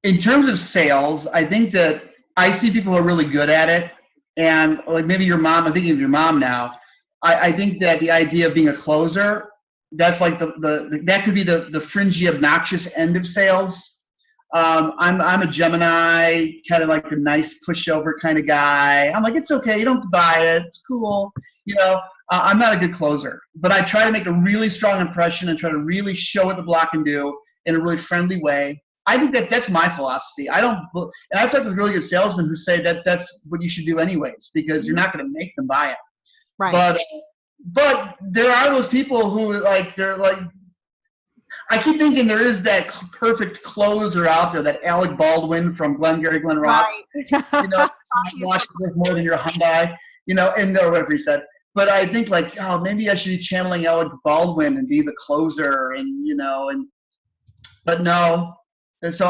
in terms of sales, I think that I see people who are really good at it. And like maybe your mom, I'm thinking of your mom now. I think that the idea of being a closer that's like that could be the fringy, obnoxious end of sales. I'm a Gemini, kind of like the nice pushover kind of guy. I'm like, it's okay, you don't have to buy it, it's cool. You know, I'm not a good closer, but I try to make a really strong impression and try to really show what the block can do in a really friendly way. I think that's my philosophy. And I've talked with really good salesmen who say that that's what you should do anyways, because you're not going to make them buy it. Right. But there are those people who they're like, I keep thinking there is that perfect closer out there, that Alec Baldwin from Glengarry Glen Ross. Right. You know, watch worth more than your Hyundai, you know, and or whatever he said. But I think like, oh, maybe I should be channeling Alec Baldwin and be the closer, and you know, but no. And so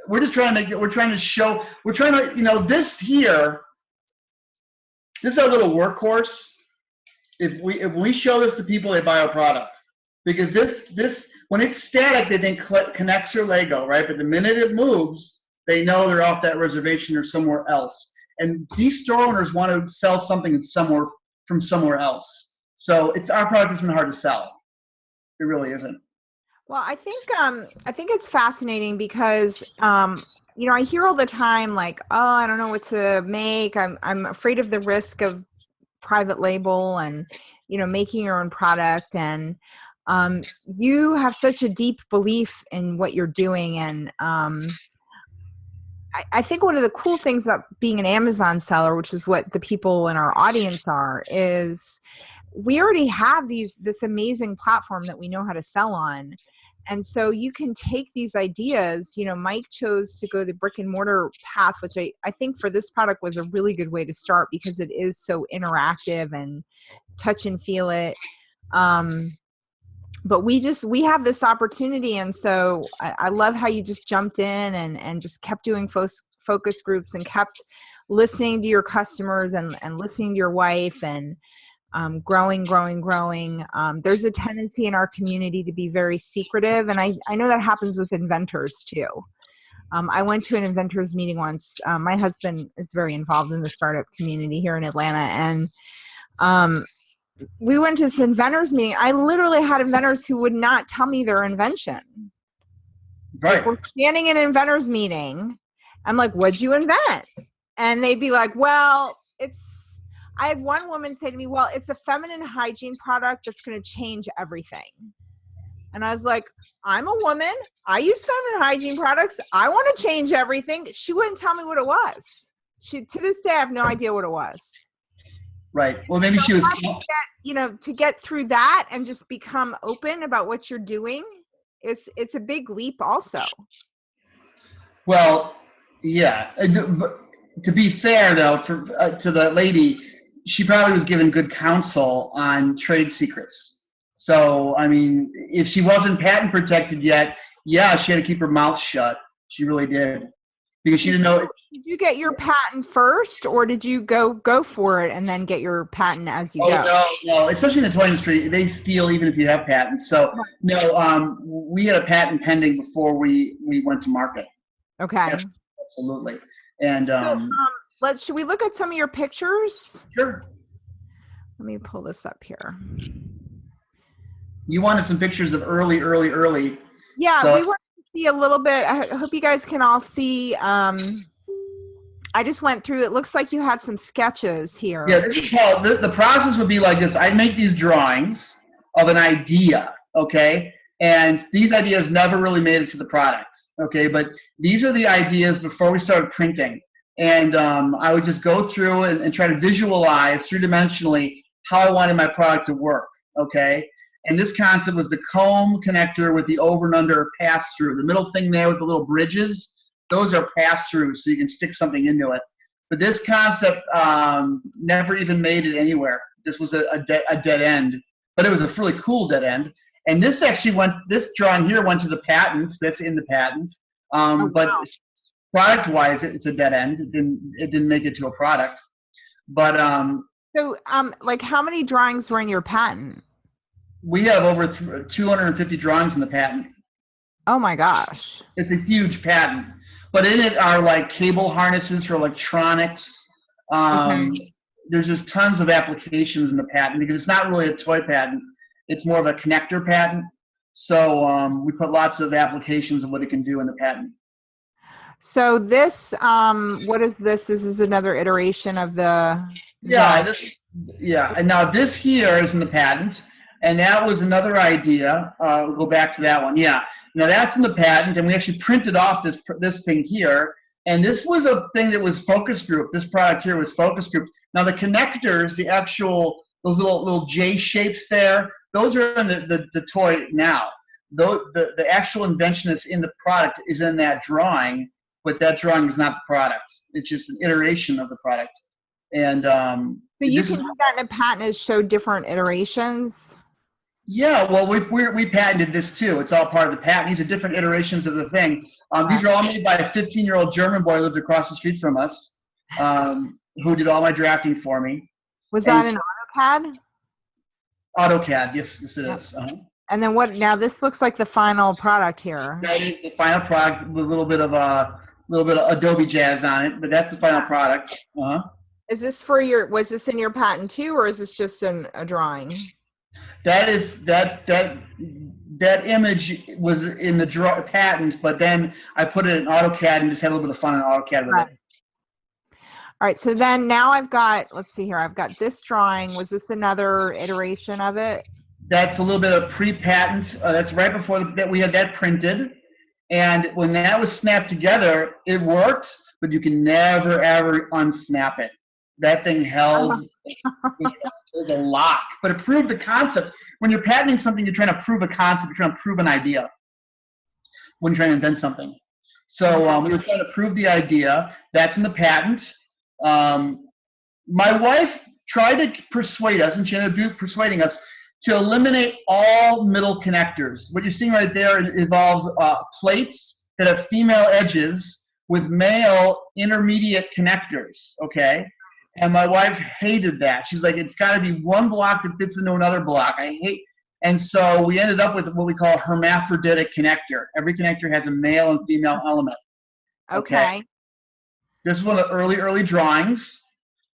we're just trying to show, you know, this is our little workhorse. If we show this to people, they buy our product, because this when it's static, they think connects or Lego, right? But the minute it moves, they know they're off that reservation or somewhere else. And these store owners want to sell something from somewhere else. So our product isn't hard to sell. It really isn't. Well, I think it's fascinating because you know, I hear all the time like, oh, I don't know what to make. I'm afraid of the risk of private label and, you know, making your own product. And you have such a deep belief in what you're doing. And I think one of the cool things about being an Amazon seller, which is what the people in our audience are, is we already have this amazing platform that we know how to sell on. And so you can take these ideas, you know, Mike chose to go the brick and mortar path, which I think for this product was a really good way to start because it is so interactive and touch and feel it. But we have this opportunity. And so I love how you just jumped in and just kept doing focus groups and kept listening to your customers and listening to your wife and growing. There's a tendency in our community to be very secretive. And I know that happens with inventors too. I went to an inventors meeting once. My husband is very involved in the startup community here in Atlanta. And we went to this inventors meeting. I literally had inventors who would not tell me their invention. Right. Like, we're standing in an inventors meeting. I'm like, what'd you invent? And they'd be like, well, I had one woman say to me, well, it's a feminine hygiene product that's going to change everything. And I was like, I'm a woman. I use feminine hygiene products. I want to change everything. She wouldn't tell me what it was. To this day, I have no idea what it was. Right. Well, maybe she was. To get through that and just become open about what you're doing, it's a big leap also. Well, yeah. But to be fair, though, to the lady, she probably was given good counsel on trade secrets. So, I mean, if she wasn't patent protected yet, yeah, she had to keep her mouth shut. She really did. Because she didn't know. Did you get your patent first, or did you go for it and then get your patent as you go? No. Especially in the toy industry, they steal even if you have patents. So, no, we had a patent pending before we went to market. Okay. Absolutely. And should we look at some of your pictures? Sure. Let me pull this up here. You wanted some pictures of early. Yeah, so. We want to see a little bit. I hope you guys can all see. I just went through. It looks like you had some sketches here. Yeah, this is how the process would be like this. I'd make these drawings of an idea, okay? And these ideas never really made it to the product, okay? But these are the ideas before we started printing. And I would just go through and try to visualize three-dimensionally how I wanted my product to work, okay? And this concept was the comb connector with the over and under pass-through. The middle thing there with the little bridges, those are pass-throughs, so you can stick something into it. But this concept never even made it anywhere. This was a dead end, but it was a really cool dead end. And this drawing here went to the patent. That's in the patent. But product-wise, it's a dead end. It didn't make it to a product. But so, like, how many drawings were in your patent? We have over 250 drawings in the patent. Oh my gosh! It's a huge patent. But in it are like cable harnesses for electronics. Okay. There's just tons of applications in the patent because it's not really a toy patent. It's more of a connector patent. So we put lots of applications of what it can do in the patent. So this, what is this? This is another iteration of the design. And now this here is in the patent, and that was another idea. We'll go back to that one. Yeah. Now that's in the patent, and we actually printed off this thing here. And this was a thing that was focus group. This product here was focus group. Now the connectors, the actual, those little J shapes there, those are in the toy now. The actual invention that's in the product is in that drawing, but that drawing is not the product. It's just an iteration of the product. And so you can do that in a patent is show different iterations? Yeah, well, we patented this too. It's all part of the patent. These are different iterations of the thing. These are all made by a 15-year-old German boy who lived across the street from us, who did all my drafting for me. Was that an AutoCAD? AutoCAD, yes it is. And then what? Now this looks like the final product here. That is the final product with a little bit of Adobe jazz on it, but that's the final product. Is this for your? Was this in your patent too, or is this just a drawing? That image was in the patent, but then I put it in AutoCAD and just had a little bit of fun in AutoCAD with it. All right, so then now I've got, let's see here, I've got this drawing. Was this another iteration of it? That's a little bit of pre-patent. That's right before that we had that printed. And when that was snapped together, it worked, but you can never, ever unsnap it. That thing held. It was a lock, but it proved the concept. When you're patenting something, you're trying to prove a concept. You're trying to prove an idea when you're trying to invent something. So we were trying to prove the idea. That's in the patent. My wife tried to persuade us, and she ended up persuading us to eliminate all middle connectors. What you're seeing right there involves plates that have female edges with male intermediate connectors, okay? And my wife hated that. She's like, it's got to be one block that fits into another block. And so we ended up with what we call a hermaphroditic connector. Every connector has a male and female element. Okay. This is one of the early drawings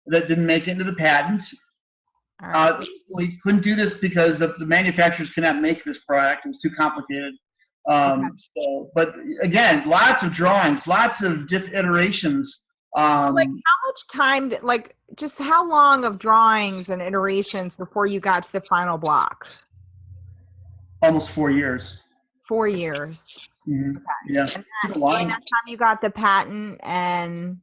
that didn't make it into the patent. All right. We couldn't do this because the manufacturers cannot make this product. It was too complicated. But again, lots of drawings, lots of different iterations. So like how much time, just how long of drawings and iterations before you got to the final block? Almost 4 years. 4 years. Mm-hmm. Okay. Yeah. And during that time you got the patent and...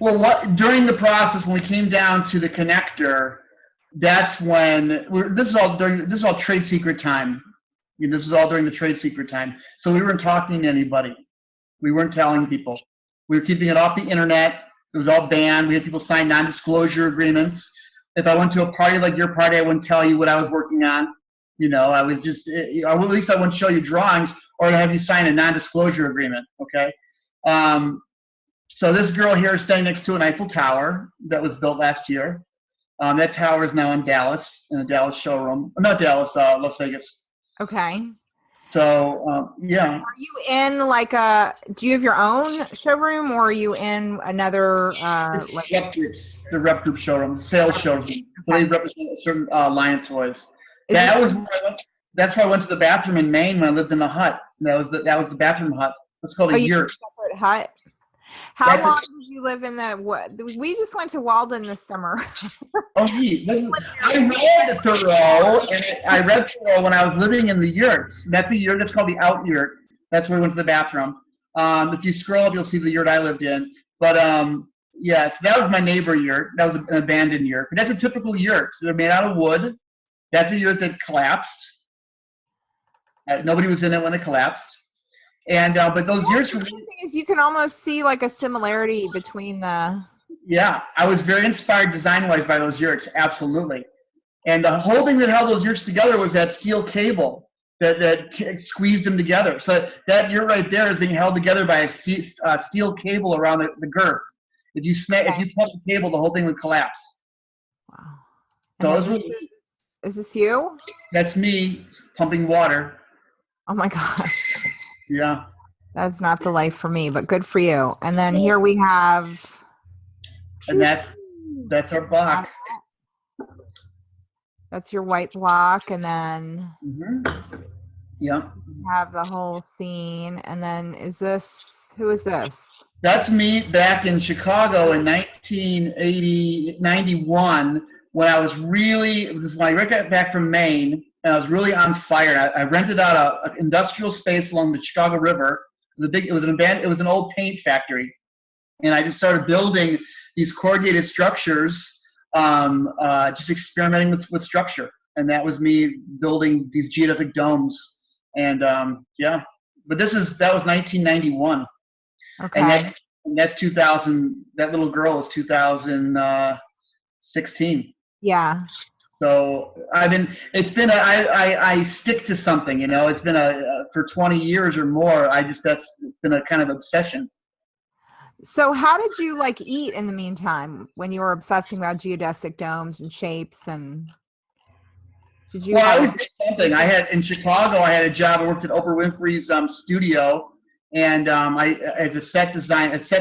Well, during the process when we came down to the connector, that's when this is all trade secret time. This is all during the trade secret time. So we weren't talking to anybody. We weren't telling people. We were keeping it off the internet. It was all banned. We had people sign non-disclosure agreements. If I went to a party like your party, I wouldn't tell you what I was working on. I was just, or at least I wouldn't show you drawings or have you sign a non-disclosure agreement, okay? So this girl here is standing next to an Eiffel Tower that was built last year. That tower is now in Dallas, in the Dallas showroom. Not Dallas, Las Vegas. Okay. So, yeah. Are you in do you have your own showroom or are you in another, the rep group showroom, sales showroom. So they represent a certain line of toys. That's where I went to the bathroom in Maine when I lived in the hut. That was the bathroom hut. It's called a yurt. Separate hut? How long did you live in we just went to Walden this summer. I read Thoreau when I was living in the yurts. That's a yurt. That's called the out yurt. That's where we went to the bathroom. If you scroll up, you'll see the yurt I lived in. But yeah, so that was my neighbor yurt. That was an abandoned yurt. But that's a typical yurt. So they're made out of wood. That's a yurt that collapsed. Nobody was in it when it collapsed. And but those yurts were. Interesting is you can almost see a similarity between the. Yeah, I was very inspired design-wise by those yurts, absolutely. And the whole thing that held those yurts together was that steel cable that squeezed them together. So that yurt right there is being held together by a steel cable around the girth. If you pull the cable, the whole thing would collapse. Wow. So is this you? That's me pumping water. Oh my gosh. Yeah. That's not the life for me, but good for you. And then here we have. And that's our block. That's your white block, and then Yeah. you have the whole scene. And then who is this? That's me back in Chicago in 1991 when I was this is when I got back from Maine and I was really on fire. I rented out an industrial space along the Chicago River. It was an old paint factory, and I just started building these corrugated structures, just experimenting with structure. And that was me building these geodesic domes. And yeah, but that was 1991. Okay. And that's 2000. That little girl is 2016. Yeah. So I stick to something, it's been for 20 years or more. It's been a kind of obsession. So how did you eat in the meantime when you were obsessing about geodesic domes and shapes, and did you? Well, I always did something. In Chicago, I had a job. I worked at Oprah Winfrey's studio, and as a set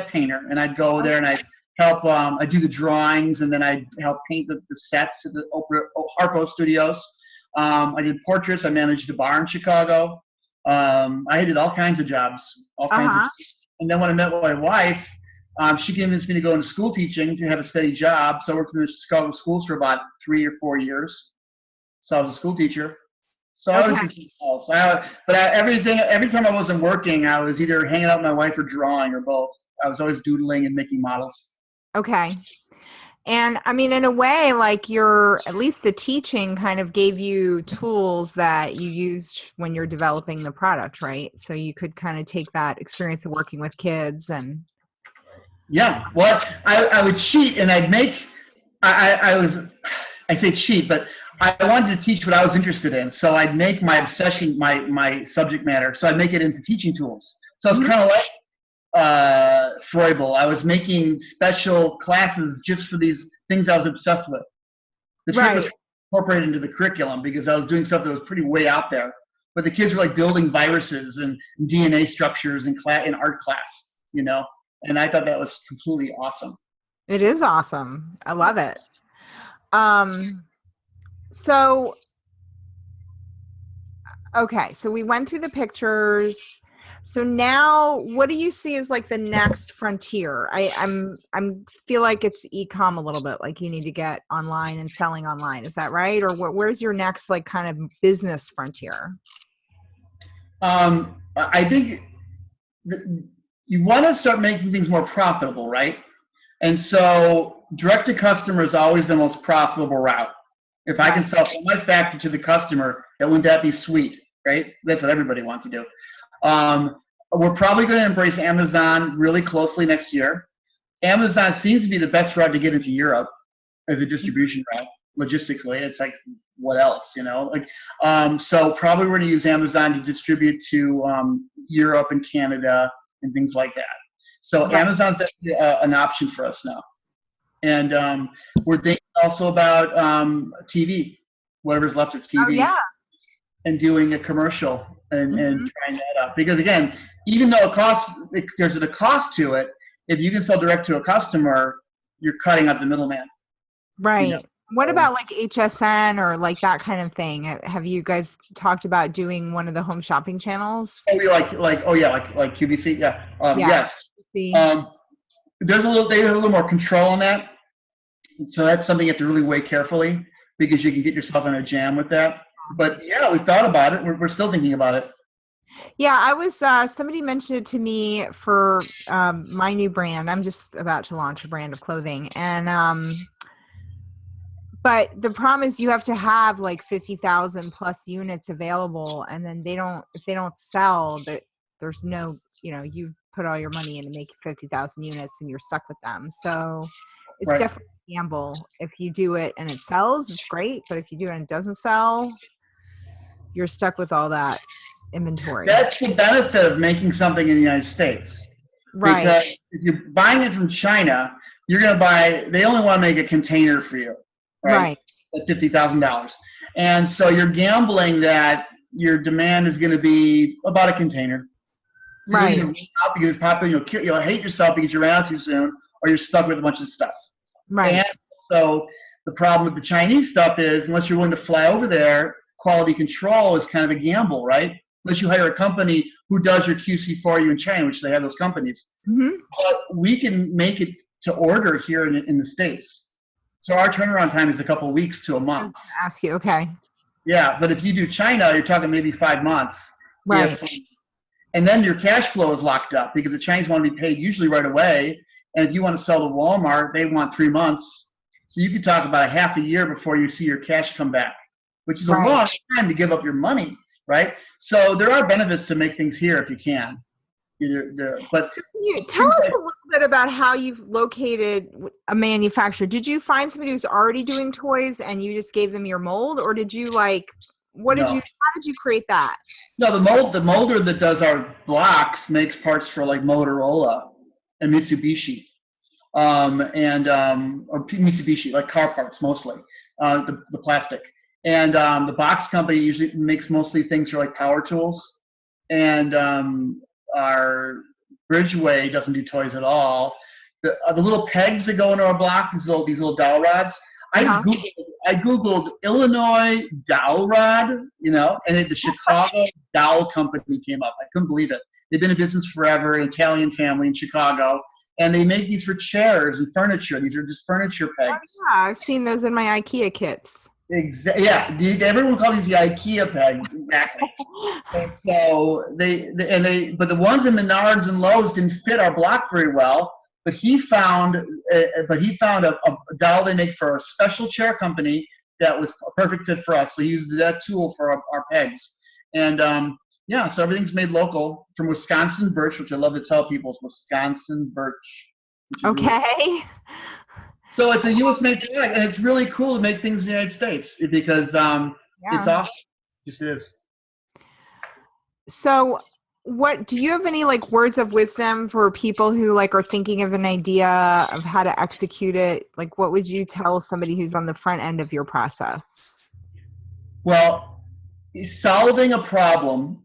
painter, and I'd go there and I'd help. I'd do the drawings, and then I'd help paint the sets at the Harpo Studios. I did portraits. I managed a bar in Chicago. I did all kinds of jobs, and then when I met my wife, she convinced me to go into school teaching to have a steady job. So I worked in the Chicago schools for about 3 or 4 years. So I was a school teacher. So I was every time I wasn't working, I was either hanging out with my wife or drawing, or both. I was always doodling and making models. Okay. And I mean, in a way, at least the teaching kind of gave you tools that you used when you're developing the product, right? So you could kind of take that experience of working with kids and. Yeah. Well, I would cheat, and I'd make, I say cheat, but I wanted to teach what I was interested in. So I'd make my obsession, my subject matter. So I'd make it into teaching tools. So it's kind of like Freuble. I was making special classes just for these things I was obsessed with. The trick was incorporated into the curriculum because I was doing stuff that was pretty way out there. But the kids were building viruses and DNA structures in art class, and I thought that was completely awesome. It is awesome. I love it. So we went through the pictures. So now, what do you see as the next frontier? I'm feel like it's e-com a little bit. You need to get online and selling online. Is that right? Or where's your next kind of business frontier? I think you want to start making things more profitable, right? And so direct to customer is always the most profitable route. If I can sell from my factory to the customer, wouldn't that be sweet, right? That's what everybody wants to do. We're probably going to embrace Amazon really closely next year. Amazon seems to be the best route to get into Europe as a distribution route. Logistically, it's what else, so probably we're going to use Amazon to distribute to Europe and Canada and things like that. So Amazon's definitely an option for us now. And we're thinking also about TV, whatever's left of TV, and doing a commercial and trying that out. Because again, even though there's a cost to it, if you can sell direct to a customer, you're cutting out the middleman. Right. What about HSN or that kind of thing? Have you guys talked about doing one of the home shopping channels? Oh, like QVC, yeah. Yes. They have a little more control on that. So that's something you have to really weigh carefully because you can get yourself in a jam with that. But yeah, we've thought about it. We're still thinking about it. Yeah, I was, somebody mentioned it to me for my new brand. I'm just about to launch a brand of clothing. And, but the problem is you have to have 50,000 plus units available. And then if they don't sell, there's no, you put all your money in to make 50,000 units and you're stuck with them. So it's definitely a gamble. If you do it and it sells, it's great. But if you do it and it doesn't sell, you're stuck with all that inventory. That's the benefit of making something in the United States. Right. Because if you're buying it from China, you're going to they only want to make a container for you. Right. At $50,000. And so you're gambling that your demand is going to be about a container. Right. Because it's popular, you'll hate yourself because you ran out too soon, or you're stuck with a bunch of stuff. Right. And so The problem with the Chinese stuff is, unless you're willing to fly over there, quality control is kind of a gamble, right? Unless you hire a company who does your QC for you in China, which they have those companies. Mm-hmm. But we can make it to order here in the States. So our turnaround time is a couple of weeks to a I was month. gonna ask you. Okay. Yeah, but if you do China, you're talking maybe 5 months. Right. And then your cash flow is locked up because the Chinese want to be paid usually right away. And if you want to sell to Walmart, they want 3 months. So you could talk about a half a year before you see your cash come back, which is a long time to give up your money, right? So there are benefits to make things here if you can. But tell us a little bit about how you've located a manufacturer. Did you find somebody who's already doing toys and you just gave them your mold, or did you how did you create that? No, the molder that does our blocks makes parts for like Motorola and Mitsubishi, or Mitsubishi, like car parts mostly, the plastic. And the box company usually makes mostly things for like power tools. And our Bridgeway doesn't do toys at all. The little pegs that go into our block, these little dowel rods. I googled Illinois dowel rod, and the Chicago Dowel Company came up. I couldn't believe it. They've been in business forever, an Italian family in Chicago, and they make these for chairs and furniture. These are just furniture pegs. Oh, yeah, I've seen those in my IKEA kits. Yeah, everyone calls these the IKEA pegs, exactly. And so but the ones in Menards and Lowe's didn't fit our block very well. But he found a dowel they make for a special chair company that was a perfect fit for us. So he used that tool for our pegs. And so everything's made local from Wisconsin birch, which I love to tell people is Wisconsin birch. Okay. Really, so it's a U.S. made product, and it's really cool to make things in the United States because it's awesome. It just is. So do you have any words of wisdom for people who are thinking of an idea of how to execute it? What would you tell somebody who's on the front end of your process? Well, solving a problem,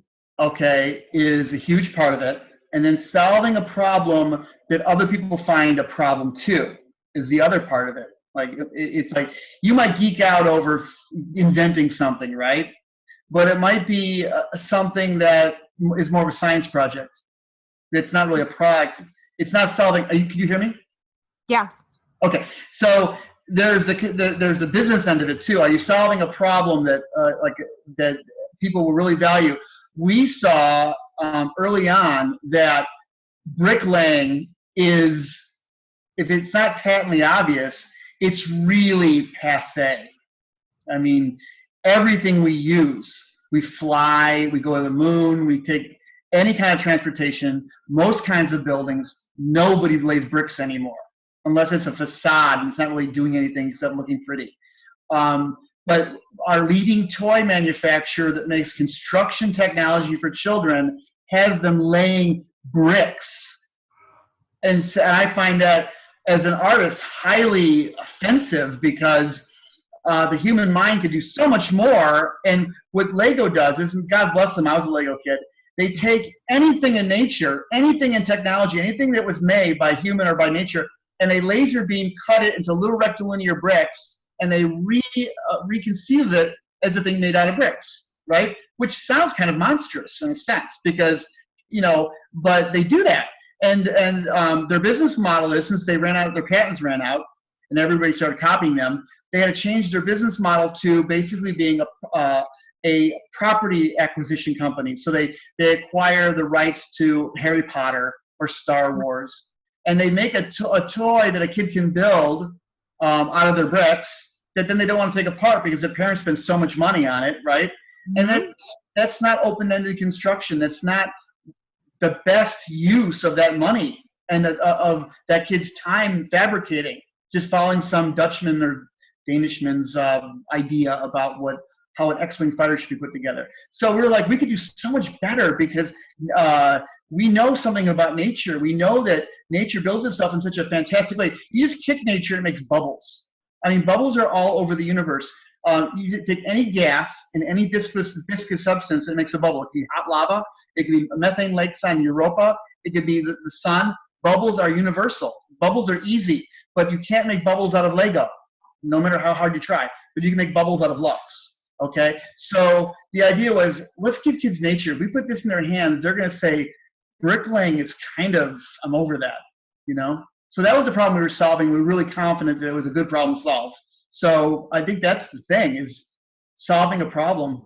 is a huge part of it. And then solving a problem that other people find a problem too is the other part of it. It's like you might geek out over inventing something, right? But it might be something that is more of a science project. It's not really a product. It's not solving. Can you hear me? Yeah. Okay. So there's the business end of it too. Are you solving a problem that that people will really value? We saw early on that bricklaying is, if it's not patently obvious, it's really passé. I mean, everything we use, we fly, we go to the moon, we take any kind of transportation, most kinds of buildings, nobody lays bricks anymore, unless it's a facade and it's not really doing anything except looking pretty. But our leading toy manufacturer that makes construction technology for children has them laying bricks. And I find that, as an artist, highly offensive because the human mind could do so much more. And what Lego does is, and God bless them, I was a Lego kid, they take anything in nature, anything in technology, anything that was made by human or by nature, and they laser beam cut it into little rectilinear bricks, and they reconceive it as a thing made out of bricks, right? Which sounds kind of monstrous in a sense because, but they do that. And their business model is, since their patents ran out, and everybody started copying them, they had to change their business model to basically being a property acquisition company. So they acquire the rights to Harry Potter or Star Wars, and they make a toy that a kid can build out of their bricks that then they don't want to take apart because their parents spend so much money on it, right? And that's not open-ended construction. That's not the best use of that money and of that kid's time fabricating, just following some Dutchman or Danishman's idea about how an X-Wing fighter should be put together. So we were like, we could do so much better because we know something about nature. We know that nature builds itself in such a fantastic way. You just kick nature and it makes bubbles. I mean, bubbles are all over the universe. You take any gas and any viscous substance that makes a bubble. It could be hot lava. It could be methane lakes on Europa. It could be the sun. Bubbles are universal. Bubbles are easy, but you can't make bubbles out of Lego. no matter how hard you try. But you can make bubbles out of Lux. Okay, so the idea was, let's give kids nature. If we put this in their hands, they're going to say, bricklaying is kind of, I'm over that, you know? So that was the problem we were solving. We were really confident that it was a good problem to solve. So I think that's the thing, is solving a problem,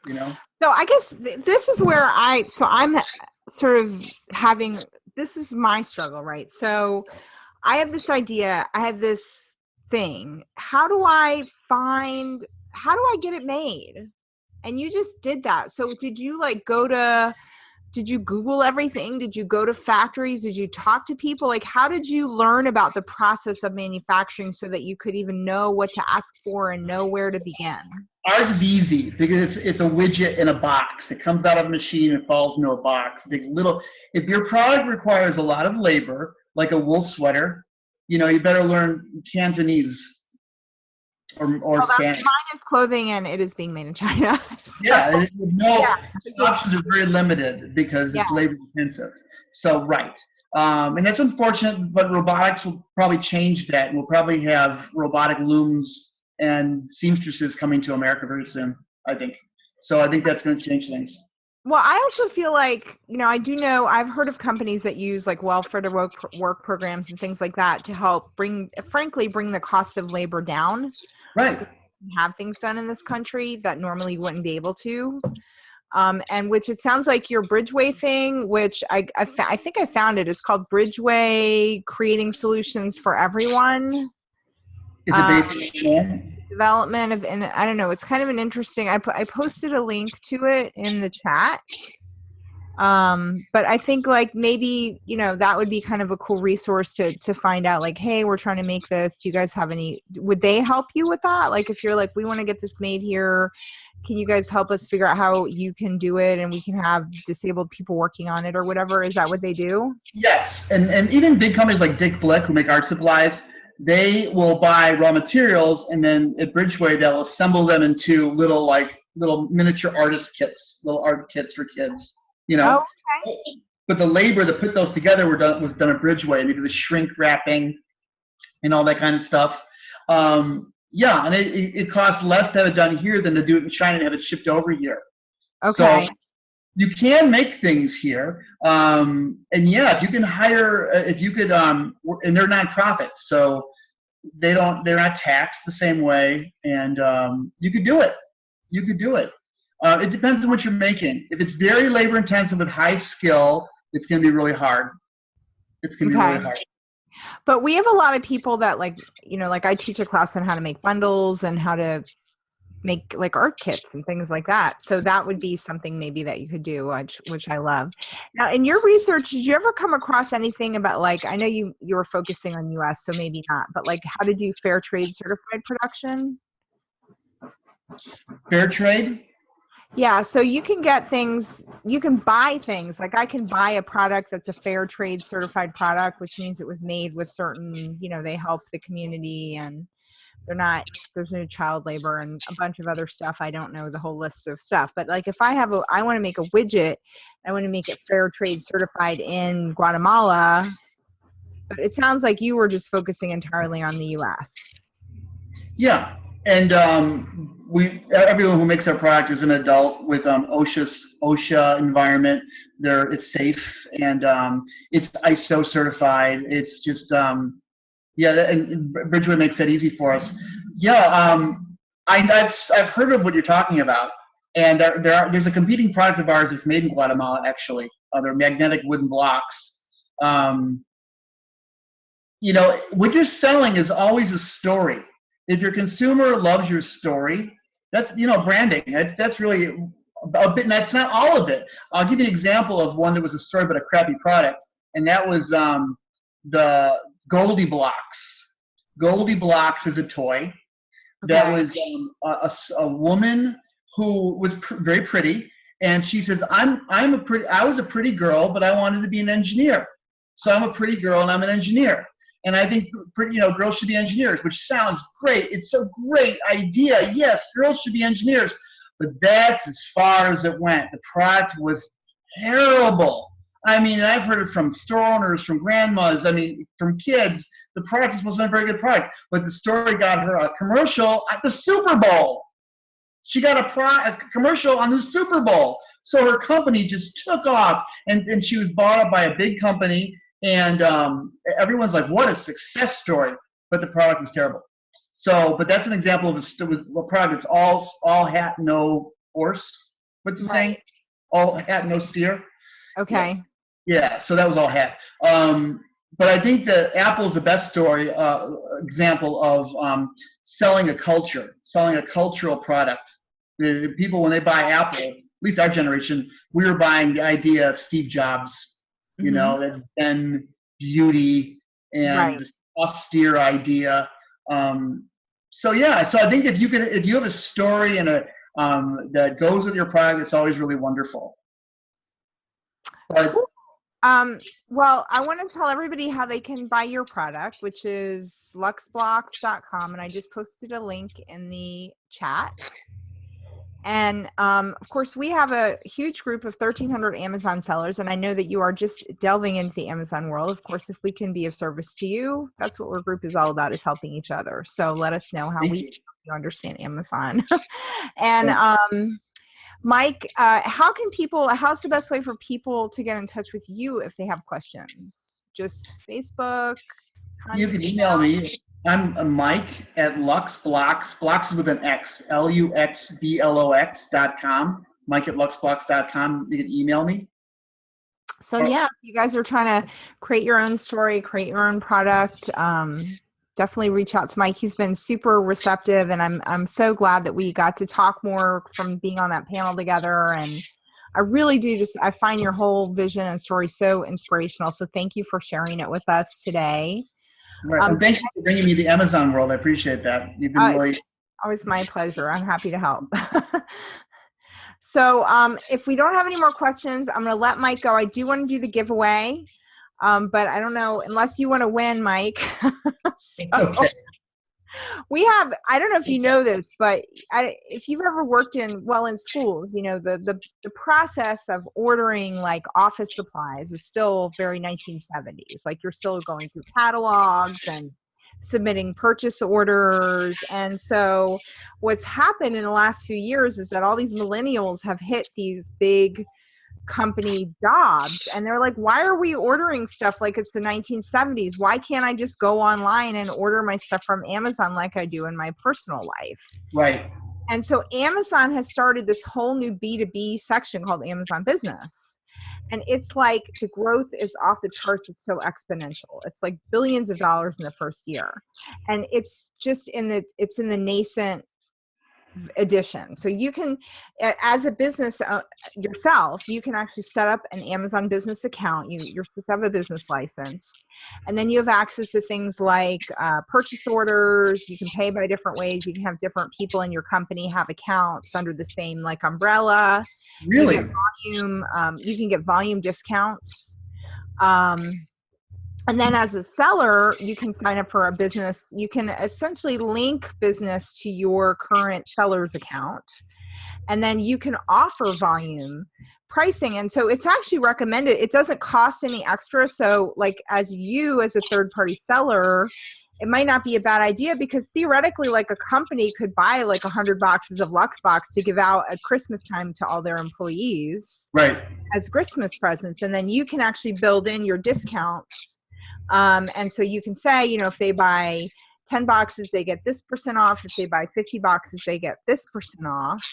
you know? So I guess this is where I'm sort of having, this is my struggle, right? So I have this idea, I have this thing. How do I get it made? And you just did that. So did you did you Google everything? Did you go to factories? Did you talk to people? Like, how did you learn about the process of manufacturing so that you could even know what to ask for and know where to begin? Ours is easy because it's a widget in a box. It comes out of a machine and falls into a box. It takes if your product requires a lot of labor, like a wool sweater, you know, you better learn Cantonese or Spanish. Mine is clothing and it is being made in China. So, yeah, options are very limited because it's labor intensive. So, right. And that's unfortunate, but robotics will probably change that. And we'll probably have robotic looms and seamstresses coming to America very soon, I think. So I think that's going to change things. Well, I also feel like, you know, I've heard of companies that use like welfare to work programs and things like that to help bring the cost of labor down. Right. So have things done in this country that normally wouldn't be able to. And which it sounds like your Bridgeway thing, which I think I found it. It's called Bridgeway Creating Solutions for Everyone. Is it based on development of, and I don't know, it's kind of an interesting, I posted a link to it in the chat. But I think like maybe, you know, that would be kind of a cool resource to find out like, hey, we're trying to make this. Do you guys have would they help you with that? Like if you're like, we want to get this made here, can you guys help us figure out how you can do it and we can have disabled people working on it or whatever? Is that what they do? Yes. And even big companies like Dick Blick who make art supplies, they will buy raw materials and then at Bridgeway they'll assemble them into little miniature artist kits, little art kits for kids. You know, okay. But the labor to put those together was done at Bridgeway, and they do the shrink wrapping and all that kind of stuff. Yeah, and it costs less to have it done here than to do it in China and have it shipped over here. Okay. So you can make things here, and yeah, if you can hire, if you could, and they're nonprofits, so they're not taxed the same way, and you could do it. You could do it. It depends on what you're making. If it's very labor intensive with high skill, it's going to be really hard. It's going to be really hard. But we have a lot of people that like, you know, like I teach a class on how to make bundles and how to make like art kits and things like that. So that would be something maybe that you could do, which I love. Now, in your research, did you ever come across anything about like, I know you were focusing on US, so maybe not, but like how to do fair trade certified production? Fair trade? Yeah, so you can get things, you can buy things, like I can buy a product that's a fair trade certified product, which means it was made with certain, you know, they help the community and there's no child labor and a bunch of other stuff. I don't know the whole list of stuff, but like if I want to make a widget, I want to make it fair trade certified in Guatemala, but it sounds like you were just focusing entirely on the US. Yeah. And everyone who makes our product is an adult with OSHA environment. It's safe and it's ISO certified. It's just and Bridgeway makes that easy for us. Yeah, I've heard of what you're talking about, and there's a competing product of ours that's made in Guatemala actually. They're magnetic wooden blocks. You know, what you're selling is always a story. If your consumer loves your story, that's, you know, branding. That's really a bit, and that's not all of it. I'll give you an example of one that was a story but a crappy product, and that was the Goldie Blox. Goldie Blox is a toy that was a woman who was very pretty, and she says, I was a pretty girl, but I wanted to be an engineer. So I'm a pretty girl and I'm an engineer. And I think, you know, girls should be engineers, which sounds great. It's a great idea. Yes, girls should be engineers. But that's as far as it went. The product was terrible. I mean, I've heard it from store owners, from grandmas, I mean, from kids. The product wasn't a very good product, but the story got her a commercial at the Super Bowl. She got a commercial on the Super Bowl. So her company just took off, and she was bought up by a big company, and everyone's like, what a success story, but the product was terrible. So, but that's an example of a product that's all hat, no horse. What's the saying? All hat, no steer. Okay. Yeah, so that was all hat. But I think that Apple's the best story example of selling a culture, selling a cultural product. The people, when they buy Apple, at least our generation, we were buying the idea of Steve Jobs, you know, that Zen beauty and this austere idea. So yeah, so I think if you have a story and that goes with your product, it's always really wonderful. But, well, I want to tell everybody how they can buy your product, which is luxblox.com, and I just posted a link in the chat. And of course, we have a huge group of 1,300 Amazon sellers, and I know that you are just delving into the Amazon world. Of course, if we can be of service to you, that's what our group is all about, is helping each other. So let us know how we can help you understand Amazon. And Mike, how's the best way for people to get in touch with you if they have questions? Just Facebook? You can email me. I'm Mike at Lux Blox. Blox is with an X, LUXBLOX.com. Mike at luxblox.com. You can email me. So yeah, if you guys are trying to create your own story, create your own product, definitely reach out to Mike. He's been super receptive, and I'm so glad that we got to talk more from being on that panel together. And I really do I find your whole vision and story so inspirational. So thank you for sharing it with us today. Right. And thank you for bringing me the Amazon world. I appreciate that. You've been really... It's always my pleasure. I'm happy to help. So if we don't have any more questions, I'm going to let Mike go. I do want to do the giveaway. But I don't know, unless you want to win, Mike. So, okay. We have, I don't know if you know this, but if you've ever worked in schools, you know, the process of ordering like office supplies is still very 1970s. Like you're still going through catalogs and submitting purchase orders. And so what's happened in the last few years is that all these millennials have hit these big company jobs, and they're like, why are we ordering stuff like it's the 1970s? Why can't I just go online and order my stuff from Amazon like I do in my personal life? Right. And so Amazon has started this whole new B2B section called Amazon Business. And it's like the growth is off the charts. It's so exponential. It's like billions of dollars in the first year. And it's just it's in the nascent edition. So you can, as a business yourself, you can actually set up an Amazon business account. You're supposed to have a business license, and then you have access to things like purchase orders. You can pay by different ways. You can have different people in your company have accounts under the same like umbrella. Really? You can get volume discounts. And then as a seller, you can sign up for a business. You can essentially link business to your current seller's account. And then you can offer volume pricing. And so it's actually recommended. It doesn't cost any extra. So like as a third party seller, it might not be a bad idea, because theoretically like a company could buy like 100 boxes of Lux Blox to give out at Christmas time to all their employees, right, as Christmas presents. And then you can actually build in your discounts. And so you can say, you know, if they buy 10 boxes, they get this % off. If they buy 50 boxes, they get this % off.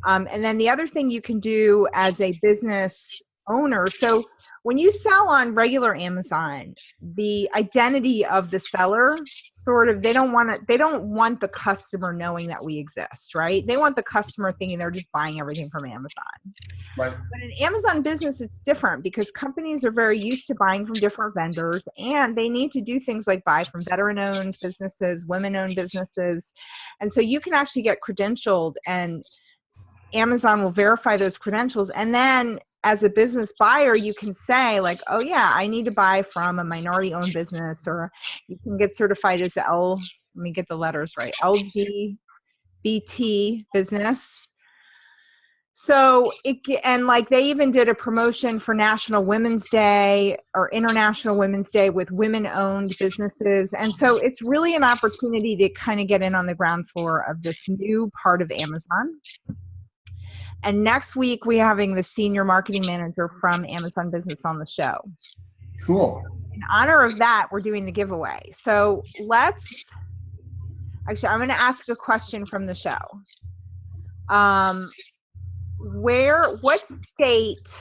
And then the other thing you can do as a business owner, so when you sell on regular Amazon, the identity of the seller they don't want the customer knowing that we exist, right? They want the customer thinking they're just buying everything from Amazon. Right. But in Amazon Business, it's different, because companies are very used to buying from different vendors, and they need to do things like buy from veteran-owned businesses, women-owned businesses. And so you can actually get credentialed, and Amazon will verify those credentials. And then as a business buyer, you can say like, oh yeah, I need to buy from a minority owned business, or you can get certified as let me get the letters right, LGBT business. So and like they even did a promotion for National Women's Day or International Women's Day with women-owned businesses. And so it's really an opportunity to kind of get in on the ground floor of this new part of Amazon. And next week we're having the senior marketing manager from Amazon Business on the show. Cool. In honor of that, we're doing the giveaway. So actually, I'm going to ask a question from the show. What state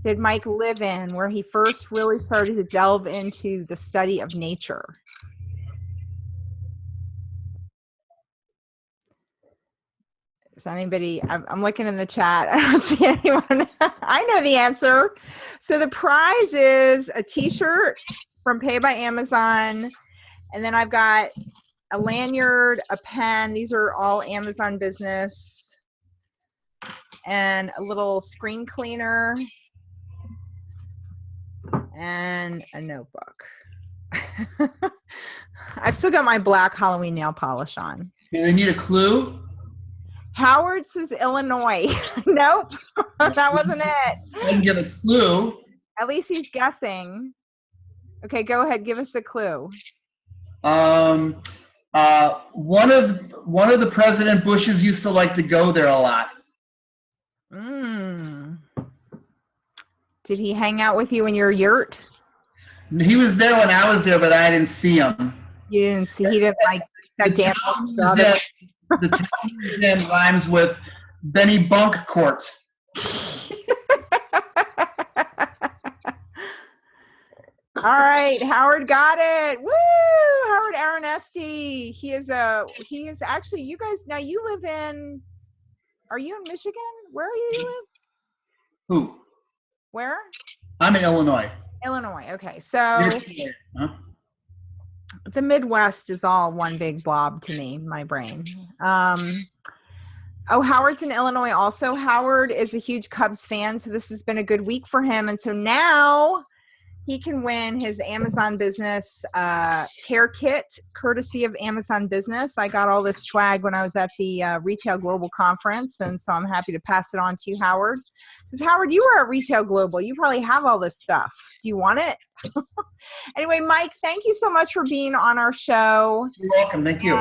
did Mike live in where he first really started to delve into the study of nature? Is anybody, I'm looking in the chat. I don't see anyone. I know the answer. So the prize is a t-shirt from Pay by Amazon. And then I've got a lanyard, a pen. These are all Amazon business. And a little screen cleaner. And a notebook. I've still got my black Halloween nail polish on. Do they need a clue? Howard says Illinois. Nope, that wasn't it. I can give a clue. At least he's guessing. Okay, go ahead. Give us a clue. One of the President Bushes used to like to go there a lot. Did he hang out with you in your yurt? He was there when I was there, but I didn't see him. You didn't see. He didn't like that damn. The town he's in rhymes with Benny Bunk Court. All right, Howard got it. Woo! Howard Aronesti. He is actually, you guys, now you live in, are you in Michigan? Where are you live? Who? Where? I'm in Illinois. Illinois. Okay, so Huh? the Midwest is all one big blob to me, my brain. Howard's in Illinois also. Howard is a huge Cubs fan, so this has been a good week for him. And so now he can win his Amazon Business care kit, courtesy of Amazon Business. I got all this swag when I was at the Retail Global Conference, and so I'm happy to pass it on to you, Howard. So Howard, you were at Retail Global. You probably have all this stuff. Do you want it? Anyway, Mike, thank you so much for being on our show. You're welcome. Thank you.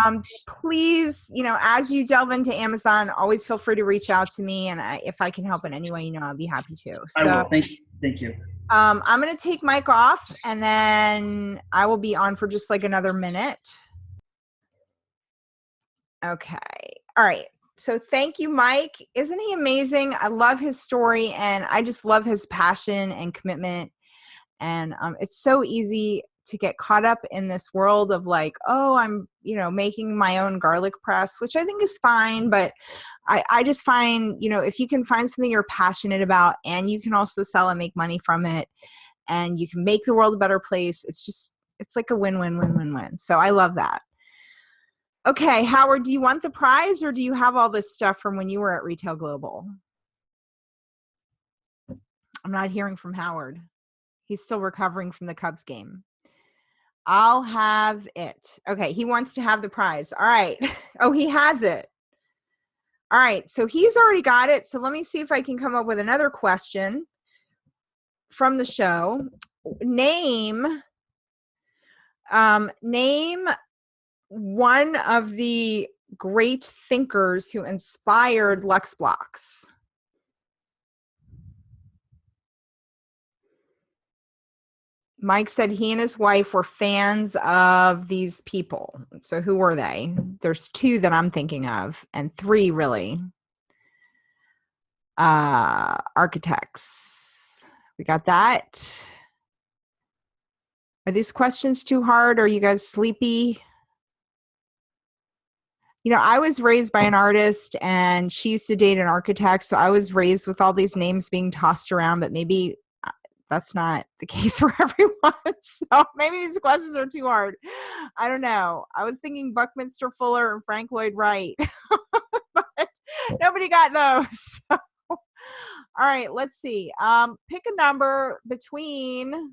And, please, as you delve into Amazon, always feel free to reach out to me, and if I can help in any way, I'll be happy to. So, I will. Thank you. I'm going to take Mike off, and then I will be on for just like another minute. Okay. All right. So thank you, Mike. Isn't he amazing? I love his story, and I just love his passion and commitment. And it's so easy to get caught up in this world of like, oh, I'm, making my own garlic press, which I think is fine. But I just find, if you can find something you're passionate about and you can also sell and make money from it and you can make the world a better place, it's like a win-win-win-win-win. So I love that. Okay, Howard, do you want the prize or do you have all this stuff from when you were at Retail Global? I'm not hearing from Howard. He's still recovering from the Cubs game. I'll have it. Okay, he wants to have the prize. All right. Oh, he has it. All right, so he's already got it. So let me see if I can come up with another question from the show. Name one of the great thinkers who inspired Lux Blox. Mike said he and his wife were fans of these people. So who were they? There's two that I'm thinking of, and three really. Architects. We got that. Are these questions too hard? Are you guys sleepy? I was raised by an artist, and she used to date an architect, so I was raised with all these names being tossed around, but maybe that's not the case for everyone. So maybe these questions are too hard. I don't know. I was thinking Buckminster Fuller and Frank Lloyd Wright, but nobody got those. So, all right, let's see. Pick a number between.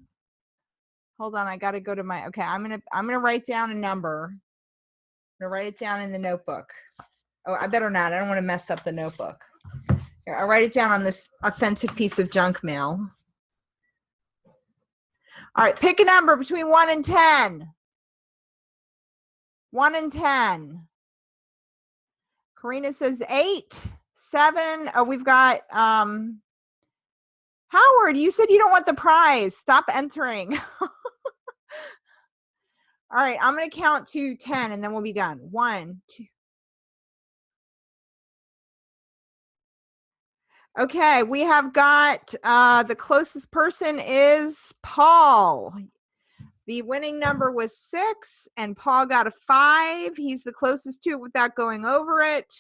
Hold on, I got to go to my. Okay, I'm gonna write down a number. I'm gonna write it down in the notebook. Oh, I better not. I don't want to mess up the notebook. Here, I'll write it down on this authentic piece of junk mail. All right, pick a number between 1 and 10. 1 and 10. Karina says 8, 7. Oh, we've got Howard, you said you don't want the prize. Stop entering. All right, I'm going to count to 10 and then we'll be done. 1, 2. Okay, we have got the closest person is Paul. The winning number was 6 and Paul got a 5. He's the closest to it without going over it.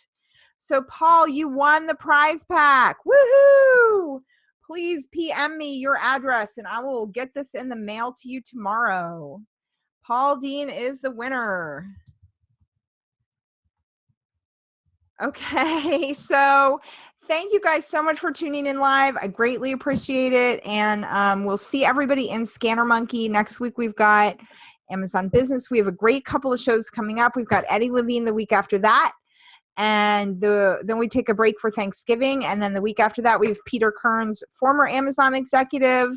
So Paul, you won the prize pack. Woohoo! Please PM me your address and I will get this in the mail to you tomorrow. Paul Dean is the winner. Okay, so thank you guys so much for tuning in live. I greatly appreciate it. And we'll see everybody in Scanner Monkey. Next week, we've got Amazon Business. We have a great couple of shows coming up. We've got Eddie Levine the week after that. And then we take a break for Thanksgiving. And then the week after that, we have Peter Kearns, former Amazon executive.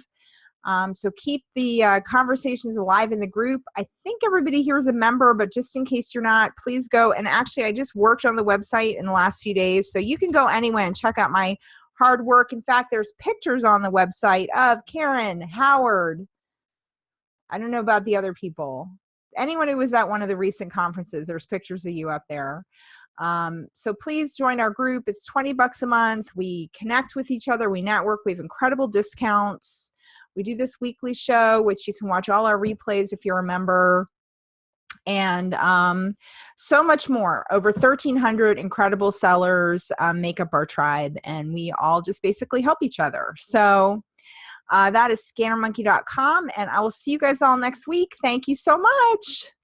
So keep the conversations alive in the group. I think everybody here is a member, but just in case you're not, please go. And actually, I just worked on the website in the last few days, so you can go anyway and check out my hard work. In fact, there's pictures on the website of Karen, Howard. I don't know about the other people. Anyone who was at one of the recent conferences, there's pictures of you up there. So please join our group. It's $20 a month. We connect with each other. We network. We have incredible discounts. We do this weekly show, which you can watch all our replays if you're a member, and so much more. Over 1,300 incredible sellers make up our tribe, and we all just basically help each other. So that is scannermonkey.com, and I will see you guys all next week. Thank you so much.